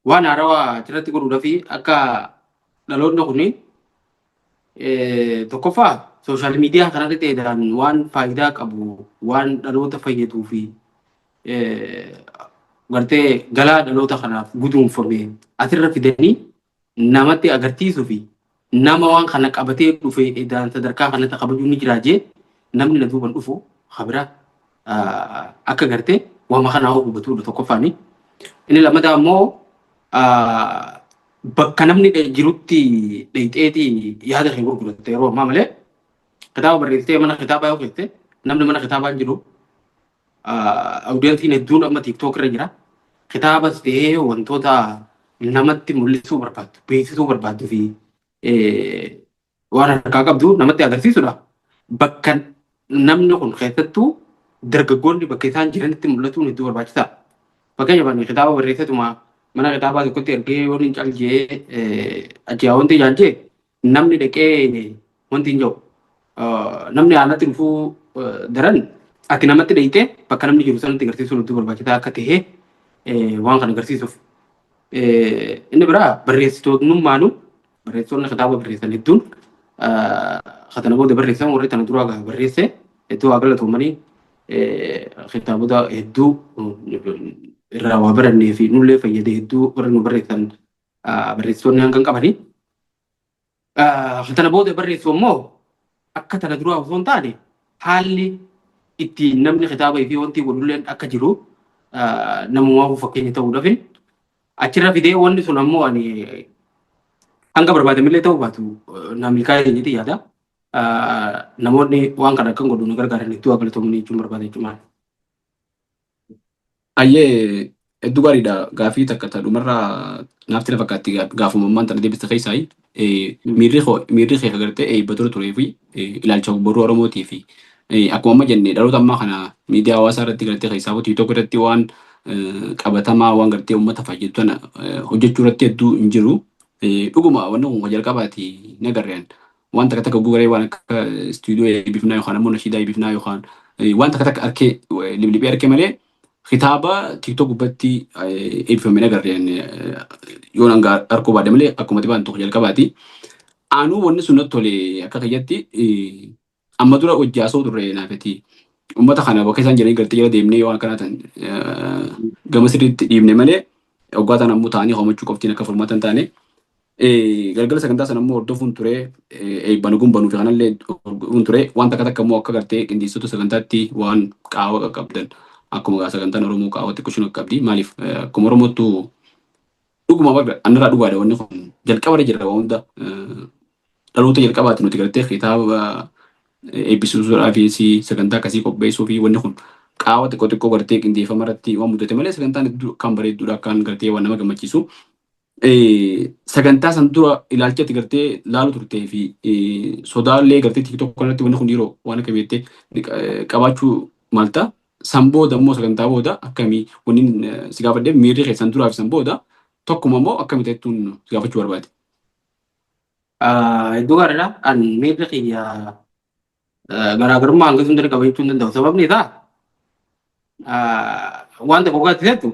waan haarawaa achirratti godhuudhaa fi akka dhaloonni kuni tokkoffaa sooshaal miidiyaa kanarratti ta'edhaan waan faayidaa qabu waan dhaloota fayyaduu fi gartee galaa dhaloota kanaaf guduunfame asirra fidanii namatti agarsiisuu fi nama waan kana qabatee dhufe edaan sadarkaa kanatti kabajuu ni jira jee namni na duuban dhufu habira akka gartee waan kanaa hubatudha tokkoffaani. Inni lammataa ammoo bakka namni jirutti dheeyxeeti yaada kee gurguratte yeroo ammaa malee kitaaba barreessitee mana kitaabaa yoo keessee namni mana kitaabaa jiru awudiyansiin hedduun amma tiiktook irra jira. Kitaabas ta'ee wantoota namatti mul'isuu barbaaddu beeksisuu barbaaddu fi waan harkaa qabdu namatti agarsiisudha. Bakka namni kun keessattuu dargaggoonni bakka isaan jiranitti mul'atuun hedduu barbaachisaa. Fakkeenyaaf kitaaba barreessatuma mana kitaabaa tokkotti ergee yoo hin caljee ajjaa wanti jaalchee namni dhaqee wanti hin jiru namni haalatti dhufuu daran ati namatti dheeyxee bakka namni jiru sanatti agarsiisuun hedduu barbaachisaa akka ta'e waan kana agarsiisuuf. Inni biraa barreessitoonnummaanu barreessitoonni kitaaba barreessan hedduun katana booda barreessan warri tana duraa barreesse hedduu haa galatoomanii kitaabota hedduu irraa waa barannee fi nullee fayyadee hedduu warri nu barreessan barreessitoonni hanga qabanii. Katana booda barreessu immoo akka tana duraa osoo hin taane haalli ittiin namni kitaaba fi wanti walulleen akka jiru namumaa fakkeenya ta'uudhaaf achirra fidee wanni sun ammoo ani hanga barbaadamillee ta'uu baatu namni kaayee jedhee yaada. Namoonni waan kana kan godhu nu gargaaran hedduu haa galatoomanii jechuun barbaada jechuudha. Ayyee hedduu gaariidha. Gaafii takka ta'e dhumarraa naaf tira fakkaatti gaafummaan tana deebiste keessaa miirri kee agartee eebbatura turee fi ilaalcha boruu Oromootii fi akkuma amma jenne dhaloota ammaa kana miidiyaa hawaasaa irratti gartee keessaa tiiktook irratti waan qabatamaa waan gartee uummata fayyadu tana hojjechuu irratti hedduu hin jiru. Dhuguma wanni kun jalqabaati nagarreen waan takka takka gugaree waan akka istuudiyoo eebbifnaa yookaan ammoo nashiidaa eebbifnaa yookaan waan takka takka arkee liblibee arkee malee kitaaba tiiktook gubbatti eebbifame nagarreen yoon hanga arkoo baade malee akkuma tibaan tokko jalqabaati. Aanuu wanni sun natti tole akka kiyyatti amma dura hojjaasoo turre naafeti. Uummata kana bakka isaan jiranii gartee jala deemnee waan kanaatan gama sirriitti dhiibne malee waggaatan ammoo ta'anii hoomachuu qoftiin akka furmaata hin taane galgala sagantaa sana ammoo hordofuun ture eebbanu gumbanuu fi kanallee hordofuun ture waan takka takka ammoo akka gartee qindeessitoota sagantaatti waan qaawwa qaqqabdan akkuma sagantaan Oromoo qaawwa xiqqoo qabdi maaliif akkuma Oromootu dhuguma bakka annarraa dhugaadha wanni kun jalqaba jira waan hunda dhaloota jalqabaati nuti gartee kitaaba eebbisuudhaa fi sagantaa akkasii qopheessuu fi wanni kun qaawwa xiqqoo xiqqoo gartee qindeeffama irratti waan mudate malee sagantaan kan bareedduudha kan gartee waan nama gammachiisu. Sagantaa san dura ilaalchatti gartee laalu turtee fi sodaallee gartee tiiktook kanatti wanni kun yeroo waan akka beektee qabaachuu maalta san booda immoo sagantaa booda akkamii wanni si gaafadhee miirri keessan duraa fi san booda tokkuma immoo akkamii ta'ettuun si gaafachuu barbaade. Iddoo gaariidha. Ani miirri kiyya garaagarummaa hanga sun dura qabachuu hin danda'u. Sababni isaa wanta boqotaatti jettu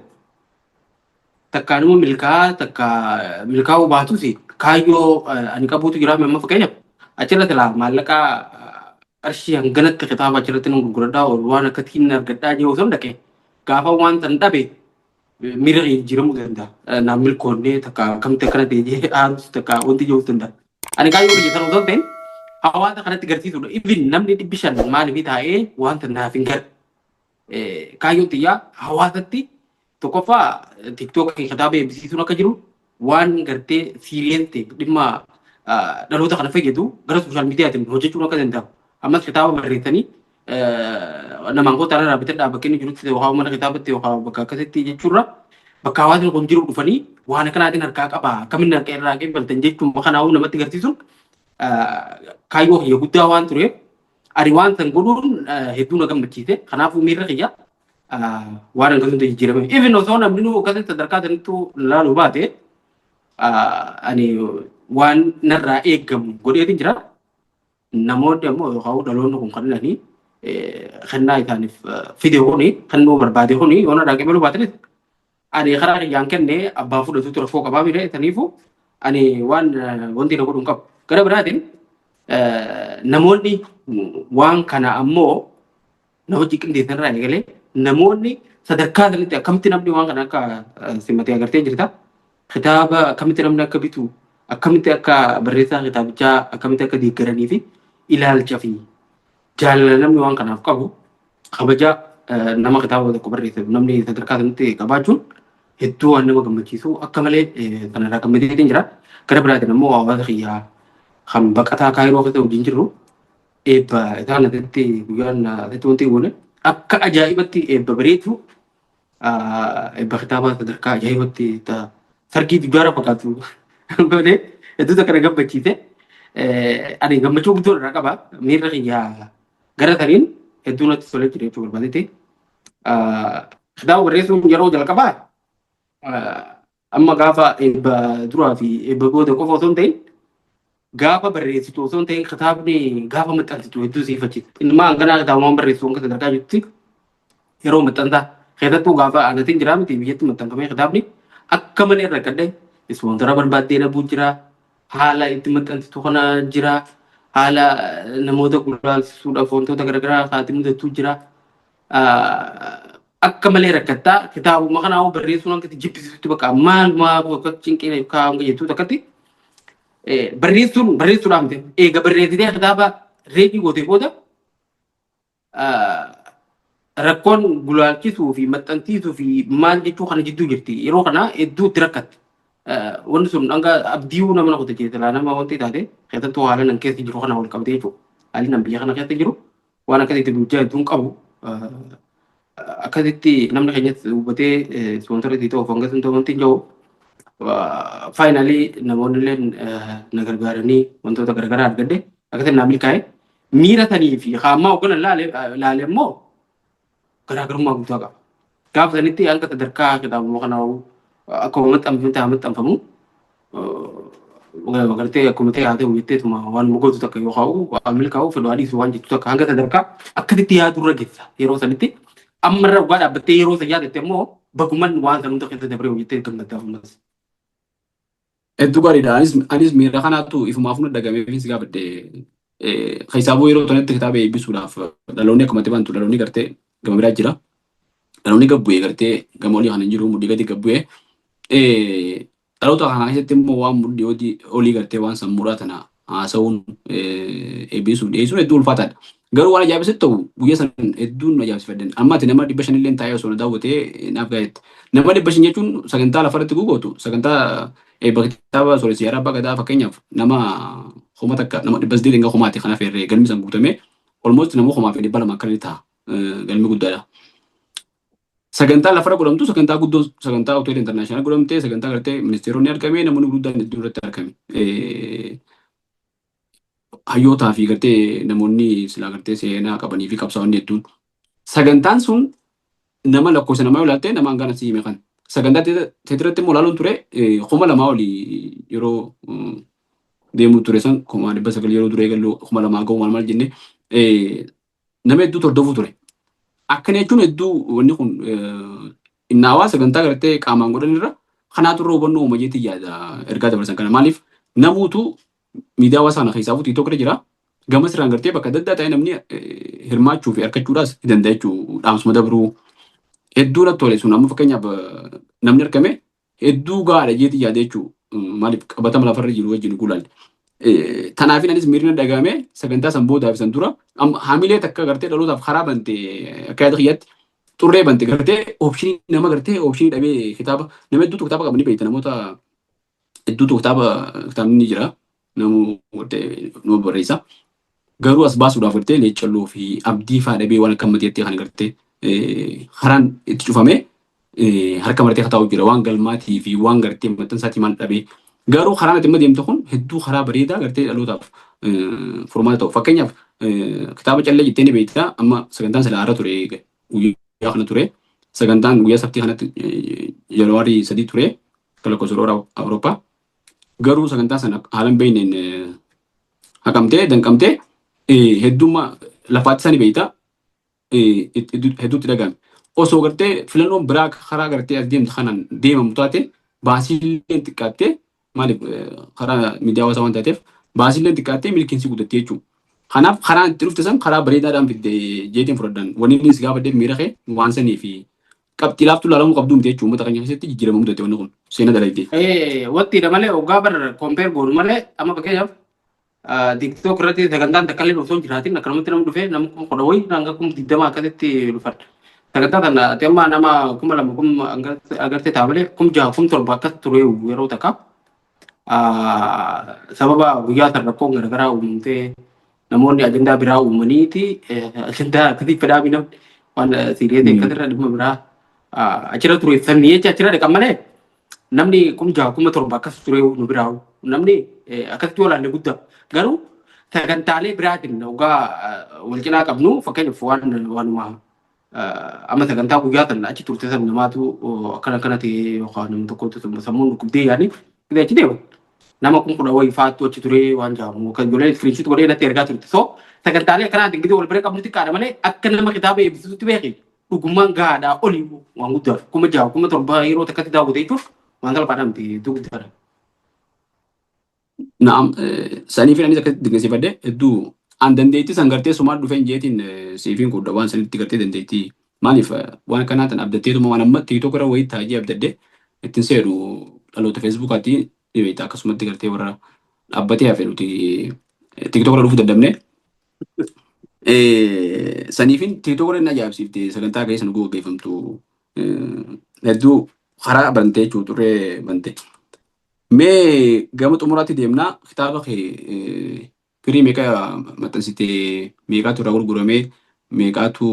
takkaanuma milkaa'uu baatus kaayyoo ani qabuutu jira amma fakkeenyaaf achirratti maallaqaa qarshii hanganatti kitaaba achirratti nan gurguradhaa waan akkasiin argadhaa jiru osoo hin dhaqee gaafa waan san dhabe miira jijjiiramuu danda'a. Naan milkoonnee takka akkamti akkana ta'ee haarus takka wanti jiru danda'a. Ani kaayyoo biyya sana osoo hin ta'in hawaasa kanatti garsiisudha. Ibin namni 500 maaliif taa'ee wanta naaf hin galle. Kaayyoo xiyyaa hawaasatti tokkoffaa tiiktook kitaaba eebbisiisuun akka jiru waan gartee siiriyeen ta'e dhimma dhaloota kana fayyadu gara sooshaal miidiyaatiin hojjechuun akka danda'amu. Ammas kitaaba barreessanii namaan koo taanaa dhaabbatee bakka inni jirutti yookaan mana kitaabatti yookaan bakka akkasitti jechuurra bakka hawaasni kun jiru dhufanii waan akkanaatiin harkaa qaba akkamiin harka irraa qeebaltan jechuun kanaa'uu namatti agarsiisuun kaayyoo kiyya guddaa waan tureef ani waan san godhuun hedduu na gammachiise. Kanaafuu miirra kiyya waan akkasumatti jijjiirame. Even osoo namni nu akkasitti sadarkaa sanittuu laaluu baate ani waan narraa eeggamu godheetiin jira. Namoonni ammoo yookaan dhaloonni kun kan ilanii kennaa isaaniif fide kuni kennuu barbaade kuni yoo narraa qeebaluu baatanis ani karaa kiyyaan kenne abbaa fudhatu ture foo qabaa mire taniifu ani waan wanti na godhuun qabu. Gara biraatiin namoonni waan kana ammoo na hojii qindeessan irraa eegalee namoonni sadarkaa sanatti akkamitti namni waan kana akka simmatee agartee jirta. Kitaaba akkamitti namni akka bitu akkamitti akka barreessaa kitaabichaa akkamitti akka deeggaranii fi ilaalcha fi jaalala namni waan kanaaf qabu kabaja nama kitaaba tokko barreessu namni sadarkaa sanatti qabaachuun hedduu waan nama gammachiisu akka malee kanarraa gammadeetiin jira. Gara biraatiin ammoo hawaasa kiyyaa kan baqataa kaayiroo keessa wajjin jirru eebba isaan asitti guyyaan asitti wanti goone akka ajaa'ibatti eebba bareedu eebba kitaaba sadarkaa ajaa'ibatti sargii dubbaara fakkaatu goone hedduu akka na gammachiise ani gammachuu guddoo irraa qaba miirra kiyyaa gara saniin hedduu natti tolee jira jechuu barbaadete kitaaba barreessuun yeroo jalqabaa amma gaafa eebba duraa fi eebba booda qofa osoo hin ta'in gaafa barreessitu osoo hin ta'in kitaabni gaafa maxxansitu hedduu siifachiisa. Innumaa hanganaa kitaabumaan barreessu hanga sadarkaa jirti yeroo maxxansaa keessattuu gaafa anatiin jiraa miti biyyatti maxxanfamee kitaabni akka malee irra gadhee ispoonsara barbaaddee dhabuu jira haala itti maxxansitu kana jira haala namoota gurraachisuudhaaf wantoota garaagaraa haati mudatuu jira. Akka malee rakkattaa kitaabuma kanaa barreessuun akka jibbisiisutti bakka maal akka cinqee hanga jettuu takkatti barreessuudhaan miti eega barreessitee kitaaba reedii gootee booda rakkoon gulaalchisuu fi maxxansiisuu fi maal jechuu kana jidduu jirti yeroo kana hedduu itti rakkatti. Wanti sun hanga abdii nama na kutte jechuudha nama wanti taate keessattuu haala nan keessa jiru kana wal qabate jechuudha. Haalli nan biyya kana keessa jiru waan akkasitti bulchaa hedduun qabu. Akkasitti namni keenyatti hubatee ispoonsarri ta'uuf hanga sun ta'u wanti hin jiru. Faayinaalii namoonni illee na gargaaranii wantoota garaagaraa argadde akkasitti naa milkaa'e miira sanii fi haammaa hoggana laale immoo garaagarummaa guddaa qaba. Gaafa sanitti hanga sadarkaa kitaabuma kanaa akkuma maxxanfamu gartee akkuma ta'e haa ta'u jetteetuma waan mugootu takka yoo kaa'u waan milkaa'u fedhu adiisu waan jettu takka hanga sadarkaa akkasitti yaadurra geessa yeroo sanitti ammarra dhugaa dhaabbattee yeroo san yaadatte immoo baguman waan san hunda keessa dabree hojjettee gammaddaa ammas. Hedduu gaariidha. Anis miira kanaatu ifumaaf nu dhagameefis gaafadhe hisaabuu yeroo tonatti kitaaba eebbisuudhaaf dhaloonni akkuma bantu dhaloonni gartee gama biraa jira. Dhaloonni gabbu'ee gartee gama olii kana hin jiru mudhii gadi gabbu'ee dhaloota kana keessatti immoo waan mudhii olii gartee waan sammuudhaa tana haasa'uun eebbisuun dhiyeessuun hedduu ulfaataadha. Garuu waan ajaa'ibsitti ta'u guyyaa san hedduun ajaa'ibsifadhan. Ammaati nama 500 illee taa'ee osoo na daawwatee naaf gaheetti. Nama 500 jechuun sagantaa lafarratti guutuutu sagantaa eebba kitaaba sooressa yaara abbaa gadaa fakkeenyaaf nama homa takka nama 800 hanga homaati kanaaf irree galmi san guutamee olmooti nama homaa fi 200 akka inni ta'a galmi guddaadha. Sagantaa lafarra godhamtu sagantaa guddoo sagantaa hoteela intarnaashinaal godhamtee sagantaa gartee ministeeronni argamee namoonni guddaan hedduu irratti argame. Hayyootaa fi gartee namoonni silaa gartee seenaa qabanii fi qabsaa'onni hedduun sagantaan sun nama lakkoofsa namaa yoo ilaalte nama hangana si hime kan sagantaa teetiratti immoo ilaaluun ture kuma lamaa olii yeroo deemuu ture san kuma 900 yeroo duree galuu kuma lamaa ga'u maal jenne nama hedduu hordofuu ture. Akkana jechuun hedduu wanni kun innaawaa sagantaa gartee qaamaan godhan irra kanaatu irra hubannoo uuma jeetii yaada ergaa dabarsan kana maaliif namuutu miidiyaa hawaasaa keessaa fuutii tokko jira gama sirraan gartee bakka adda addaa ta'e namni hirmaachuu fi harkachuudhaas danda'a jechuu dhaamsuma dabruu hedduu natti tole sun amma fakkeenyaaf namni argame hedduu gaadha jeetii yaada jechuu maaliif qabatama lafarra jiru wajjin gulaalle. Tanaafin anis miirina dhagahame sagantaa san boodaaf san dura haamilee takka gartee dhalootaaf karaa bante akka yaada kiyyaatti xurree bante gartee oopshinii nama gartee oopshinii dhabee kitaaba nama hedduutu kitaaba qabanii beekta namoota hedduutu kitaabni ni jira namu nama barreessa garuu as baasuudhaaf gartee leechalloo fi abdii faa dhabee waan akka matiitti kan gartee karaan itti cufamee harka martee kataa'u jira waan galmaatii fi waan gartee maxxansaatii maal dhabee garuu karaan ati deemte kun hedduu karaa bareedaa gartee dhalootaaf furmaata ta'u. Fakkeenyaaf kitaaba callee jettee ni beektaa amma sagantaan sila har'a ture guyyaa kana ture sagantaan guyyaa sabtii kanatti Janaarii 3 ture kalakkosoora Awurooppaa garuu sagantaan sana haalan beekneen haqamtee danqamtee heddummaa lafaatti sani beektaa hedduutti dhagahame. osoo gartee filannoon biraa karaa gartee as deemtu kanaan deemamu taate baasiillee xiqqaattee maaliif karaa miidiyaa hawaasaa waan taateef baasiillee xiqqaattee milkiinsi gudatte jechuudha. Kanaaf karaa itti dhufte san karaa bareedaadhaan fidde jeetiin fudhadhan. Wanni innis gaafa deemu miira kee waan sanii fi qabxii laaftuu laalamuu qabduu miti jechuudha. Uummata keenya keessatti jijjiiramuu mudate wanni kun seenaa dalagdee. Wattiidha malee hoggaa bar kompeer goonu malee amma fakkeenyaaf TikTok irratti sagantaan takka illee osoo hin jiraatin akkanumatti nama dhufee nama kuma kudha wayii hanga kuma digdama akkasitti dhufan. Sagantaa kana ati amma nama kuma lama kuma agartee ta'a malee kuma jaha kuma torba akkas ture yeroo takka sababa guyyaa sana rakkoon garaagaraa uumamtee namoonni ajandaa biraa uumaniiti ajandaa akkasii fedhaa namni waan siiriyeetii akkasirra dhimma biraa achirra ture sanni jecha achirra dhaqan malee namni kuma jaha kuma torba akkas ture nu biraa namni akkasitti walaalle guddaa garuu sagantaalee biraatiin hoggaa wal cinaa qabnu fakkeenyaaf waanuma amma sagantaa guyyaa sana achi turte san namaatu akkana akkana ta'e yookaan nama tokkotu sammuun dhukkubdee yaadni achi deema. Nama kun kudha wayii faatu achi ture waan jaamu kan ijoollee iskiriinshit godhee natti ergaa turte. So sagantaalee akkanaatiin gidi wal bira qabnutti qaadha malee akka nama kitaaba eebbisuutti beeki dhugummaan gahaadhaa olii waan guddaa kuma jaha kuma torba yeroo takkatti daawwate jechuuf waan salphaadhaan miti guddaadha. Naam sanii fi anis akka dinqisiifadhe hedduu an dandeettii san gartee sumaan dhufeen jeetiin siifiin kun waan sanitti gartee dandeettii maaliif waan kanaa tan abdatteetuma waan amma tiiktook irra wayii taajii abdadde ittiin seedu dhaloota feesbuukaatti dhibeeta akkasumatti gartee warra dhaabbatee hafe nuti tiiktook irra dhufuu dadhabne. Saniifin tiiktook irra inni ajaa'ibsiifte sagantaa keessa nu gaggeeffamtu hedduu karaa bantee jechuun turree bante. Mee gama xumuraatti deemnaa kitaaba kee firii meeqa maxxansitee meeqaatu irraa gurguramee meeqaatu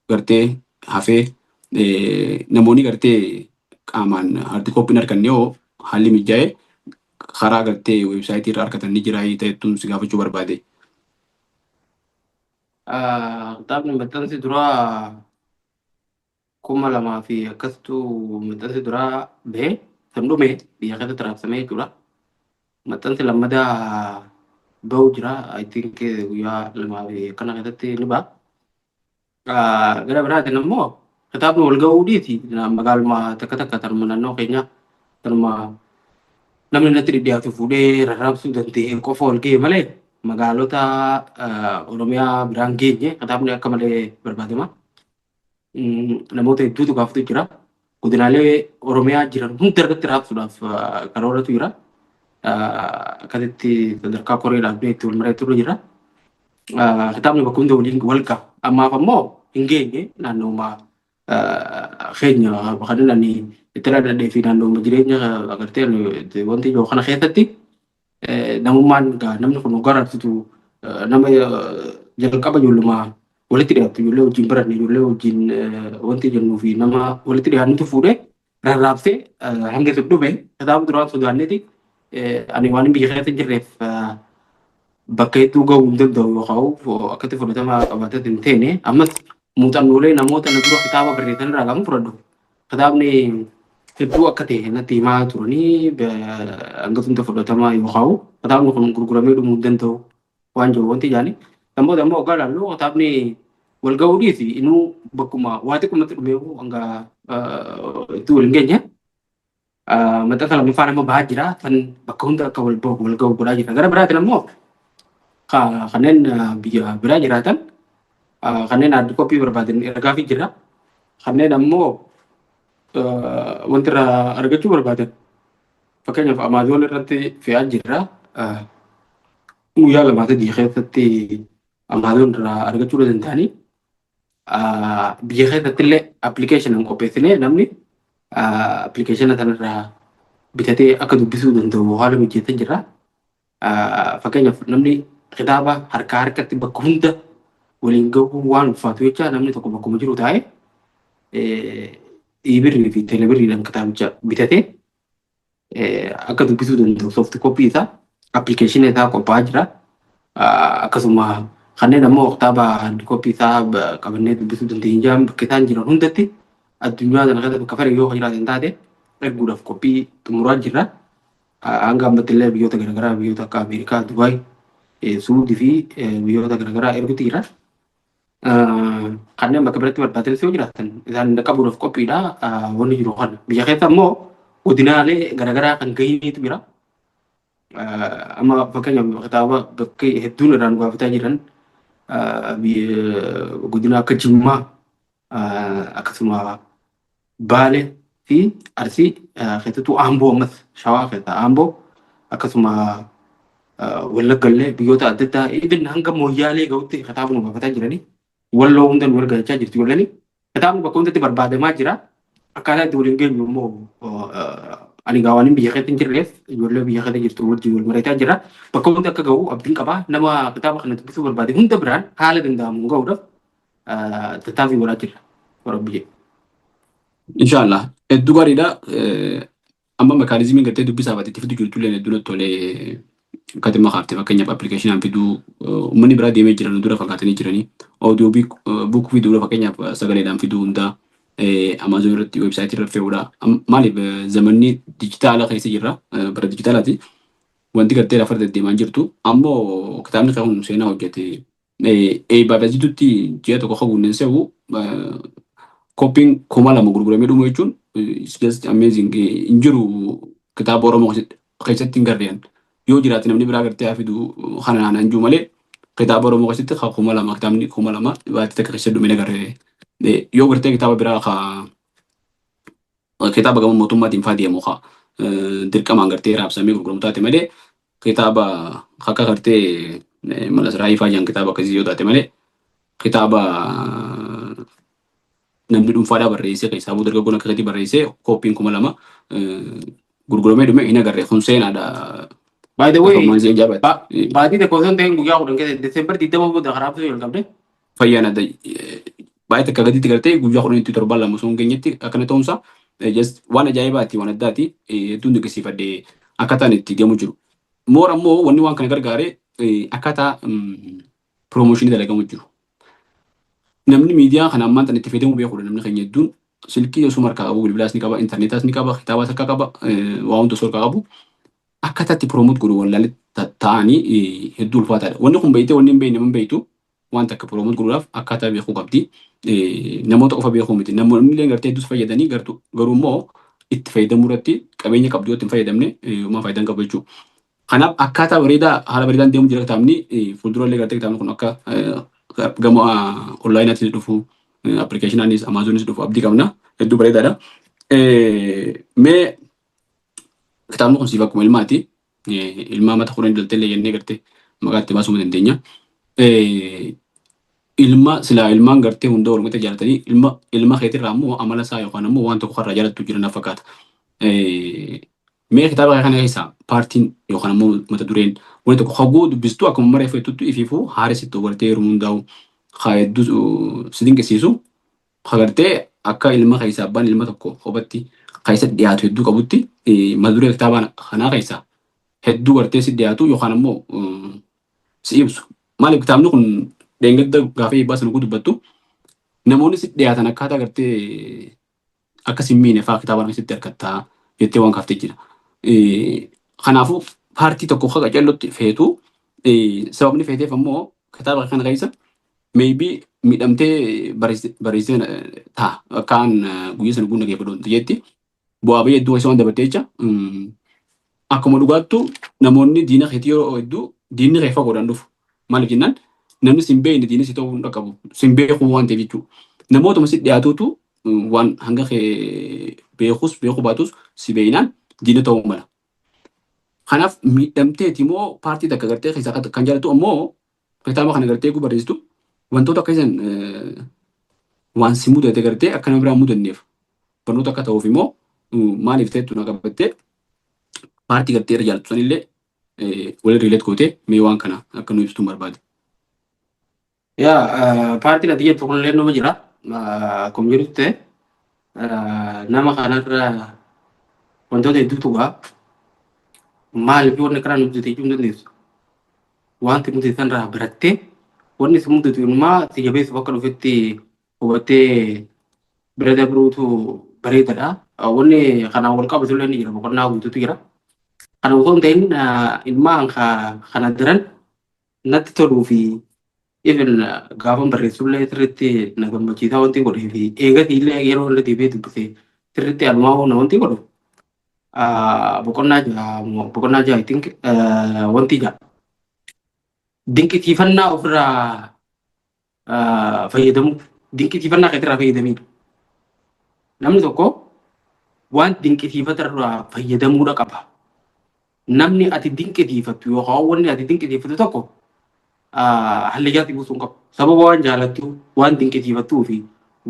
gartee hafee namoonni gartee qaamaan harti koppiin arganne yoo haalli mijaa'e karaa gartee weebsaayitii irraa argatan ni jira ta'ettuun si gaafachuu barbaade. Kitaabni maxxansi duraa kuma lamaa fi akkasitu maxxansi duraa bahee kan dhume biyya keessatti raabsamee jechuudha. Maxxansi lammadaa bahu jira. I think guyyaa lamaa fi akkana keessatti ni baha. Gara biraatiin immoo kitaabni wal ga'uu dhiiti. Magaaluma takka takka tanuma naannoo keenya tanuma namni natti dhidhiyaatu fuudhee rarraabsuu danda'e qofa wal ga'e malee magaalota Oromiyaa biraan geenye kitaabni akka malee barbaadama. Namoota hedduutu gaafatu jira. Godinaalee Oromiyaa jiran hunda irratti raabsuudhaaf karooratu jira. Akkasitti sadarkaa koree dhaabnee itti wal mari'atu jira. Kitaabni bakka hunda waliin wal ga'a. Ammaaf ammoo hin geenye naannooma keenya bakka inni itti dhaadhadhee fi naannooma jireenya agartee wanti ijoo kana keessatti namummaan namni kun hoggaa raabsitu nama jalqaba ijoollumaa walitti dhiyaatu ijoollee wajjin baranne ijoollee wajjin wanti jennuu fi nama walitti dhiyaannutu fuudhee rarraabsee hanga itti dhume kitaaba duraan sodaanneeti ani waan biyya keessa jirreef bakka hedduu gahuu hin danda'u yookaan akkatti fudhatama qabaatee hin teene ammas muuxannoolee namoota na dura kitaaba barreessan irraa kan fudhadhu. Kitaabni hedduu akka ta'e natti himaa turanii hanga tunta fudhatama yookaan kitaabni kun gurguramee dhumuu hin danda'u waan jiru wanti jaani. Namoota ammoo hoggaa ilaallu kitaabni wal gahuu dhiisi inuu bakkuma waa xiqqumatti dhumee hanga itti wal hin geenye. Maxxansa lammaffaan amma bahaa jira kan bakka hunda akka wal gahuu godhaa jira. Gara biraatiin ammoo kanneen biyya biraa jiraatan kanneen haard koppii barbaadan ergaa fi jira. Kanneen ammoo wanti irraa argachuu barbaadan fakkeenyaaf Amaazoon irratti fe'aa jira. Guyyaa lamaa sadii keessatti Amaazoon irraa argachuu danda'anii biyya keessatti illee appilikeeshinii qopheessinee namni appilikeeshina sanarraa bitatee akka dubbisuu danda'u haala mijeessaa jira. Fakkeenyaaf namni kitaaba harkaa harkatti bakka hunda waliin gahuu waan ulfaatu jecha namni tokko bakkuma jiru taa'ee e-birrii fi teelebirriidhaan kitaabicha bitatee akka dubbisuu danda'u soofti koppii isaa appilikeeshina isaa qophaa'aa jira. Akkasuma kanneen ammoo kitaaba haard koppii isaa qabannee dubbisuu dandeenyaan bakka isaan jiran hundatti addunyaa kana keessatti bakka fedhe yoo jiraatan taate erguudhaaf qophii xumuraa jirra. Hanga ammatti illee biyyoota garaagaraa biyyoota akka Ameerikaa, Dubaay, Suudii fi biyyoota garaagaraa erguutti jira. kanneen bakka biratti barbaadan yoo jiraatan isaan qabuudhaaf qophiidha. Wanni jiru kana biyya keessa immoo godinaalee garaagaraa kan gahiitu jira. Amma fakkeenyaaf kitaaba bakka hedduun irraan gaafataa jiran godina akka Jimmaa akkasuma Baalee fi Arsii keessattuu Amboo ammas Shawaa keessa Amboo akkasuma Wallaggallee biyyoota adda addaa ibin hanga Mooyyaalee gahutti kitaabuma gaafataa jiranii walloo hunda nu argachaa jirti wallani kitaabni bakka hundatti barbaadamaa jira. Akkaataa itti waliin geenyu immoo ani gaawwaniin biyya keessa hin jirreef ijoollee biyya keessa jirtu wajjin wal mari'ataa jira. Bakka hundi akka gahu abdiin qabaa nama kitaaba kana dubbisuu barbaade hunda biraan haala danda'amuun gahuudhaaf tattaaffii godhaa jira. Warabbiyye. Inshallah hedduu gaariidha. Amma mekaanizimiin gartee dubbisaa baatee fiduu jirtu illee hedduu natti tolee katima kaaftee fakkeenyaaf appilikeeshinaan fiduu uummanni biraa deemee jiran dura fagaatanii jiranii audio buukuu fiduu dura fakkeenyaaf sagaleedhaan fiduu hundaa Amazon irratti weebsaayitii irra fe'uudha. Maaliif zamanni dijitaala keessa jirra bara dijitaalaati wanti gartee lafa deddeemaa jirtu ammoo kitaabni kan seenaa hojjete baabajitutti ji'a tokko qabuunneen se'u koppiin 2,000 gurguramee dhumu jechuun it's just amazing hin jiru kitaaba Oromoo keessatti hin garreen yoo jiraate namni biraa gartee hafidu kana naannaan jiru malee kitaaba Oromoo keessatti 2,000 kitaabni 2,000 baatee takka keessa dhumee garree yoo gartee kitaaba biraa kitaaba gama mootummaatiin faa deemu dirqamaan gartee raabsamee gurguramu taate malee kitaaba akka gartee malasraayii faayaan kitaaba akkasii yoo taate malee kitaaba namni dhuunfaadhaa barreessee keessaa buu dargaggoon akka gadi barreessee koppiin 2,000 gurguramee dhume hin agarre kun seenaadha. By the way, baatii tokko osoo hin ta'in guyyaa 10 keessa Desembar 20 booda karaa fi jalqabde. Fayyaan adda baay'ee takka gaditti gartee guyyaa 17 osoo hin geenyetti akkana ta'umsa waan ajaa'ibaati waan addaati hedduun dinqisiifadhee akkaataan itti deemu jiru. Moora immoo wanni waan kana gargaare akkaataa piroomooshinii dalagamu jiru. Namni miidiyaa kana ammaan itti fayyadamu beekudha namni keenya hedduun silkii osoo harkaa qabu bilbilaas ni qaba intarneetaas ni qaba kitaabaas akka qaba waa hunda osoo harkaa qabu akkaataa itti piroomoot godhu wallaalee ta'anii hedduu ulfaataadha. Wanni kun beeytee wanni hin beekne nama beektu wanta akka piroomoot godhuudhaaf akkaataa beekuu qabdi. Namoota qofa beekuu miti namoonni illee gartee hedduus fayyadanii garuu immoo itti fayyadamuu irratti qabeenya qabdu yoo itti hin fayyadamne uumaa faayidaan qabu jechuudha. Kanaaf akkaataa bareedaa haala bareedaan deemu jira kitaabni fuuldurallee gartee kitaabni kun akka gama onlaayinaatiin dhufu appilikeeshinaanis amaazonis dhufu abdii qabna hedduu bareedaadha. Mee kitaabni kun siif akkuma ilmaati ilmaa mata kureen dalteellee jennee gartee maqaa itti baasuu dandeenya. Ilmaan gartee hunda walumatti jaalatanii ilma keetirraa immoo amala isaa yookaan immoo waan tokko irraa jaalattu jiran fakkaata. Mee kitaaba kana keessaa paartiin yookaan immoo mata dureen wanti tokko haguu dubbistu akkuma maree feetutti ifiifuu haaresitti gartee yeroo hundaa'u hedduu si dinqisiisu gartee akka ilma keessaa abbaan ilma tokko kophatti keessatti dhiyaatu hedduu qabutti mata duree kitaaba kanaa keessaa hedduu gartee si dhiyaatu yookaan immoo si ibsu. Maaliif kitaabni kun deengadda gaafa eebbaa sana dubbattu namoonni si dhiyaatan akkaataa gartee akka simmiine fa'aa kitaaba kana keessatti harkattaa jettee waan kaaftee jira. Kanaafuu paartii tokko akka callotti feetu sababni feeteef ammoo kitaaba kana keessa maybe miidhamtee barreessee ta'a akkaan guyyaa sana gunda geeffadhu jetti bu'aa baay'ee hedduu waan dabalatee jecha akkuma dhugaattu namoonni diina keetii yeroo hedduu diinni reeffa godhan dhufu maaliif jennaan namni sin beekne diinni si ta'uu hin qabu sin beekuu waan ta'eef jechuudha. Namootuma si dhiyaatuutu waan hanga beekuu baatus si beeynaan diina ta'uu mala. Kanaaf miidhamteeti immoo paartii takka gartee keessaa kan jaalatu ammoo kitaaba kana gartee barreessitu wantoota akka isaan waan si mudate gartee akka nama biraa mudanneef barnoota akka ta'uuf immoo maaliif ta'ettu na qabattee paartii gartee irra jaalatu sanillee waliin riileet gootee mee waan kana akka nu ibsitu barbaade. Paartiin ati jettu kunillee nama jira. Akkuma jirutti nama kanarra wantoota hedduutu gaa maaliif wanni karaa nuti jechuu hin dandeessu. Wanti nuti sanarraa barattee wanni si mudatu ilmaa si jabeessuuf akka dhufetti hubattee bira dabruutu bareedaadha. Wanni kanaan wal qabatu illee ni jira boqonnaa guutuutu jira. Kana osoo hin ta'in ilmaan kana daran natti toluu fi even gaafan barreessullee sirriitti na gammachiisaa wanti godhee fi eegasiillee yeroo irra deebi'ee dubbisee sirriitti almaa'uu na wanti godhu boqonnaa ja'a I think wanti ja'a dinqisiifannaa ofirraa fayyadamu dinqisiifannaa keetirraa fayyadamiidha. Namni tokko waan dinqisiifatarraa fayyadamuudha qaba. Namni ati dinqisiifattu yookaan wanni ati dinqisiifattu tokko hallayyaatti buusuu hin qabu. Sababa waan jaalattu, waan dinqisiifattuu fi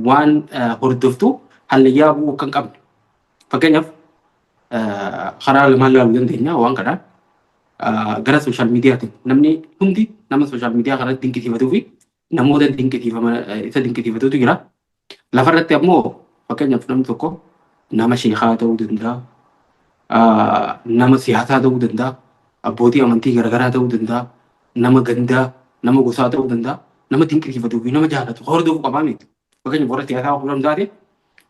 waan hordoftu hallayyaa bu'uu akka hin qabne. Fakkeenyaaf karaa lamaan ilaaluu dandeenya waan kanaan gara sooshaal miidiyaatiin namni hundi nama sooshaal miidiyaa kanatti dinqisiifatuu fi namoota isa dinqisiifatutu jira. Lafarratti ammoo fakkeenyaaf namni tokko nama sheekaa ta'uu danda'a, nama siyaasaa ta'uu danda'a, abbootii amantii garaagaraa ta'uu danda'a, nama gandaa, nama gosaa ta'uu danda'a, nama dinqisiifatuu fi nama jaalatu hordofuu qabaa miti. Fakkeenyaaf warra siyaasaa hordofuu taate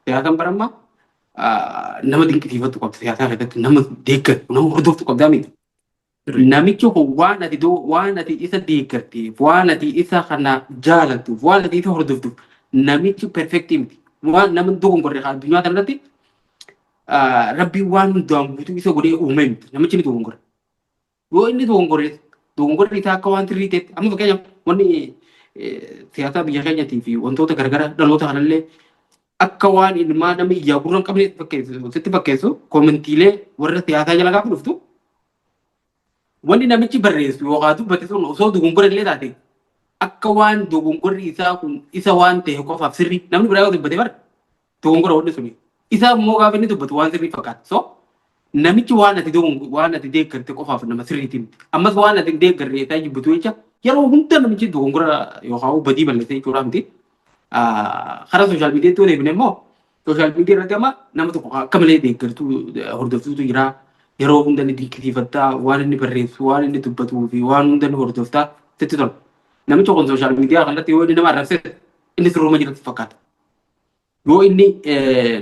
siyaasaan barammaa nama dinqisiifatu qabda siyaasaa keessatti nama deeggatu nama hordoftu qabdaa miti. Namichi kun waan ati isa deeggarteef, waan ati isa kana jaalattuuf, waan ati isa hordoftuuf namichi perfektii miti. Waan nama dogongorre addunyaa kanarratti rabbiin waan hundaan guutuu isa godhee uume miti. Namichi ni dogongorre. Yoo inni dogongorre isaa akka waan sirrii ta'etti amma fakkeenyaaf wanni siyaasaa biyya keenyatii fi wantoota garaagaraa dhaloota kanallee akka waan ilmaa nama ijaa gurra hin qabne sitti fakkeessu koomentiilee warra siyaasaa jala gaafa dhuftu wanni namichi barreessu yookaan dubbate sun osoo dogongora illee taate akka waan dogongorri isaa kun isa waan ta'e qofaaf sirrii namni biraa yoo dubbate bara dogongora wanni suni isa immoo gaafa inni dubbatu waan sirrii fakkaata. So namichi waan ati deeggarte qofaaf nama sirriitiin ammas waan ati deeggarre isaa jibbatu jecha yeroo hunda namichi dogongora yookaan badii balleessee jechuudha miti. Karaa sooshaal miidiyaatti yoo deebine immoo sooshaal miidiyaa irratti amma nama tokko akka malee deeggartuu hordoftuutu jira. Yeroo hunda ni dinqisiifattaa waan inni barreessu waan inni dubbatuu fi waan hunda ni hordoftaa sitti tola. Namichi kun sooshaal miidiyaa kanatti yoo inni nama arrabse inni sirruma jirti fakkaata. Yoo inni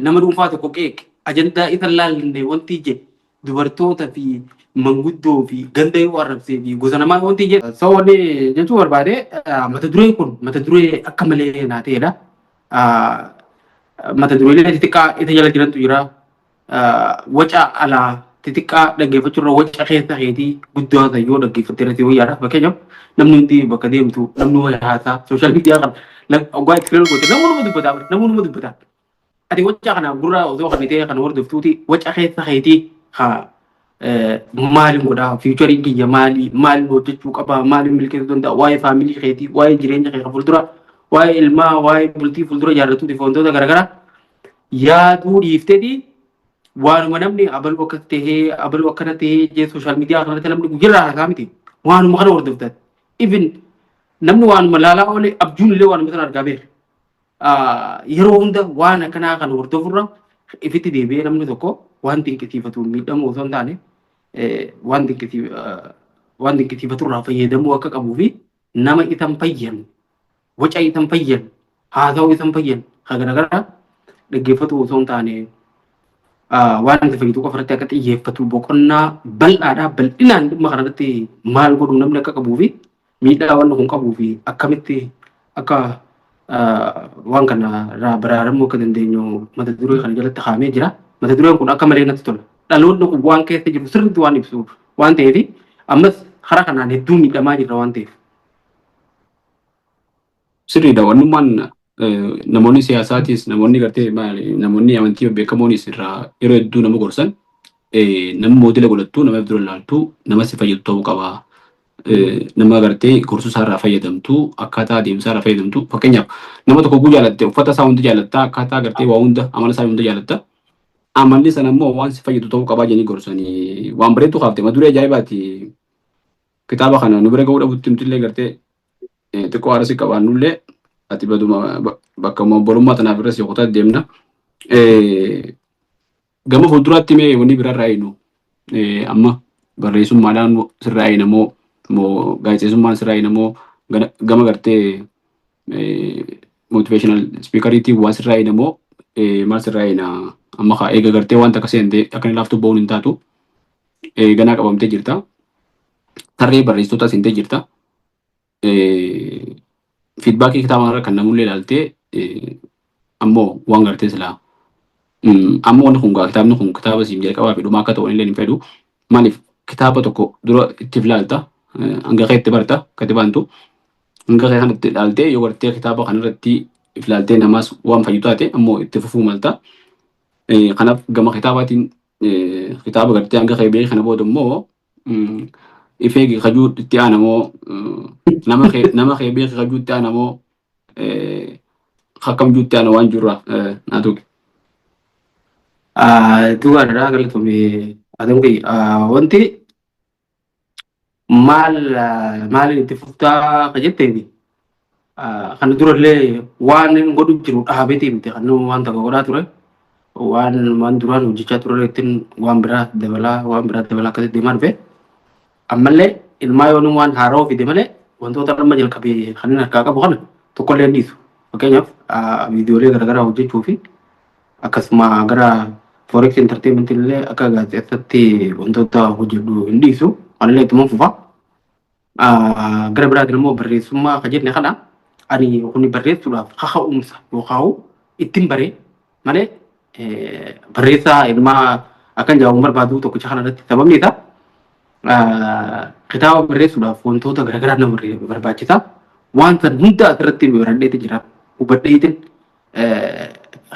nama dhuunfaa tokko qeeqe ajandaa isa laallee wanti jedhe dubartoota fi manguddoo fi ganda yoo arrabsee fi gosa namaa wanti jedhe. So wanni jechuun barbaade mata dureen kun mata duree akka malee naa ta'edha. Mata dureelee xixiqqaa isa jala jirantu jira. Waca alaa xixiqqaa dhaggeeffachuurra waca keessa keetii guddaa ta'e yoo dhaggeeffatte irratti yoo yaada fakkeenyaaf namni hundi bakka deemtu namni wayii haasaa sooshaal miidiyaa kana ogaa ekspiriyoon goote namoonni dubbataa. Ati waca kana gurra osoo kan ta'e kan hordoftuuti waca keessa keetii maaliin godhaa fiichariin kiyya maaliin hojjechuu qabaa maaliin milkeessuu danda'a waa'ee faamilii keetii waa'ee jireenya kee fuuldura waa'ee ilmaa waa'ee bultii fuuldura jaallatuuti wantoota garaagaraa yaaduu dhiifteeti. Waanuma namni abaluu akka ta'ee abaluu akkana ta'ee jee sooshaal miidiyaa kanarratti namni guyyarraa haasaa miti waanuma kana hordoftan. Even namni waanuma laalaa oolee abjuun illee waanuma sana argaa beeku. Yeroo hunda waan akkanaa kan hordofurra ifitti deebi'ee namni tokko waan dinqisiifatu miidhamu osoo hin taane waan dinqisiifaturraa fayyadamuu akka qabuu fi nama isan fayyadu waca isan fayyadu haasawuu isan fayyadu kan garaagaraa dhaggeeffatu osoo hin taane waan itti fayyadu qofa irratti akka xiyyeeffatu boqonnaa bal'aadhaa bal'inaan dhimma kanarratti maal godhu namni akka qabuu fi miidhaa waan kun qabuu fi akkamitti akka waan kana irraa baraaramuu akka dandeenyu mata duree kana jalatti kaa'amee jira. Mata dureen kun akka malee natti tola. Dhaloonni kun waan keessa jiru sirriitti waan ibsu waan ta'eef ammas karaa kanaan hedduu miidhamaa jirra waan ta'eef. Sirriidha wannummaan namoonni siyaasaatis namoonni gartee namoonni amantii beekamoonis irraa yeroo hedduu nama gorsan nama moodela godhattu nama dura ilaaltu nama si fayyadu ta'uu qaba. Nama gartee gorsuu isaarraa fayyadamtu akkaataa adeemsaa irraa fayyadamtu fakkeenyaaf nama tokko guu jaalatte uffata isaa hunda jaalatta akkaataa gartee waa hunda amala isaa hunda jaalatta amalli sana immoo waan si fayyadu ta'uu qabaa jedhanii gorsanii waan bareedu kaafte mata duree ajaa'ibaati kitaaba kana nu bira ga'uu dhabutti himtillee gartee xiqqoo haarasi qabaannullee ati baduma bakka bolummaa tanaaf irras yokotaa deemna gama fuulduraatti mee wanni birarraa eenyu amma barreessummaadhaan sirraa eenamoo moo gaazexeessummaan sirraa eenamoo gama gartee motivational speakeriitiin waan sirraa eenamoo maal sirraa eena amma kaa eega gartee wanta akka seentee akka laaftuu ba'uun hin taatu ganaa qabamtee jirta tarree barreessitoota seentee jirta feedbackii kitaaba irra kan namullee ilaaltee ammoo waan gartee silaa ammoo wanni kun kitaabni kun kitaaba siif jalqabaa fi dhumaa akka ta'u illee hin fedhu. Maaliif kitaaba tokko dura itti ilaalta hanga keetti barta katibaantu hanga kee kanatti ilaaltee yoo gartee kitaaba kanarratti ilaaltee namaas waan fayyu taate ammoo itti fufuu malta. Kanaaf gama kitaabaatiin kitaaba gartee hanga kee beekee kana booda immoo ifee kajuu itti aanamoo nama kee beekee kajuu itti aanamoo akkam juutti aana waan jirra naatu. Dhugaadha galatoomee adeemkee wanti maaliin itti fuftaa ka jetteefi kana durallee waan hin godhu jiru dhaabeetii miti kan waan tokko godhaa ture waan duraan hojjechaa ture ittiin waan biraa dabalaa akkasitti deemaa dhufe ammallee ilmaa yoon waan haaraa fide malee wantoota amma jalqabee kan inni harkaa qabu kana tokkollee hin dhiisu. Fakkeenyaaf viidiyoolee garaagaraa hojjechuu fi akkasuma gara forex entertainment illee akka gaazexeessatti wantoota hojjedhu hin dhiisu anillee ittuma fufa. Gara biraatiin immoo barreessummaa kan jenne kana ani kun barreessuudhaaf kaka'umsa yookaan ittiin baree malee barreessaa ilmaa akkan jaamu barbaadu tokkicha kanarratti sababni isaa kitaaba barreessuudhaaf wantoota garaagaraa nama barbaachisa. Wanta hunda asirratti baradheeti jira. Hubadheetiin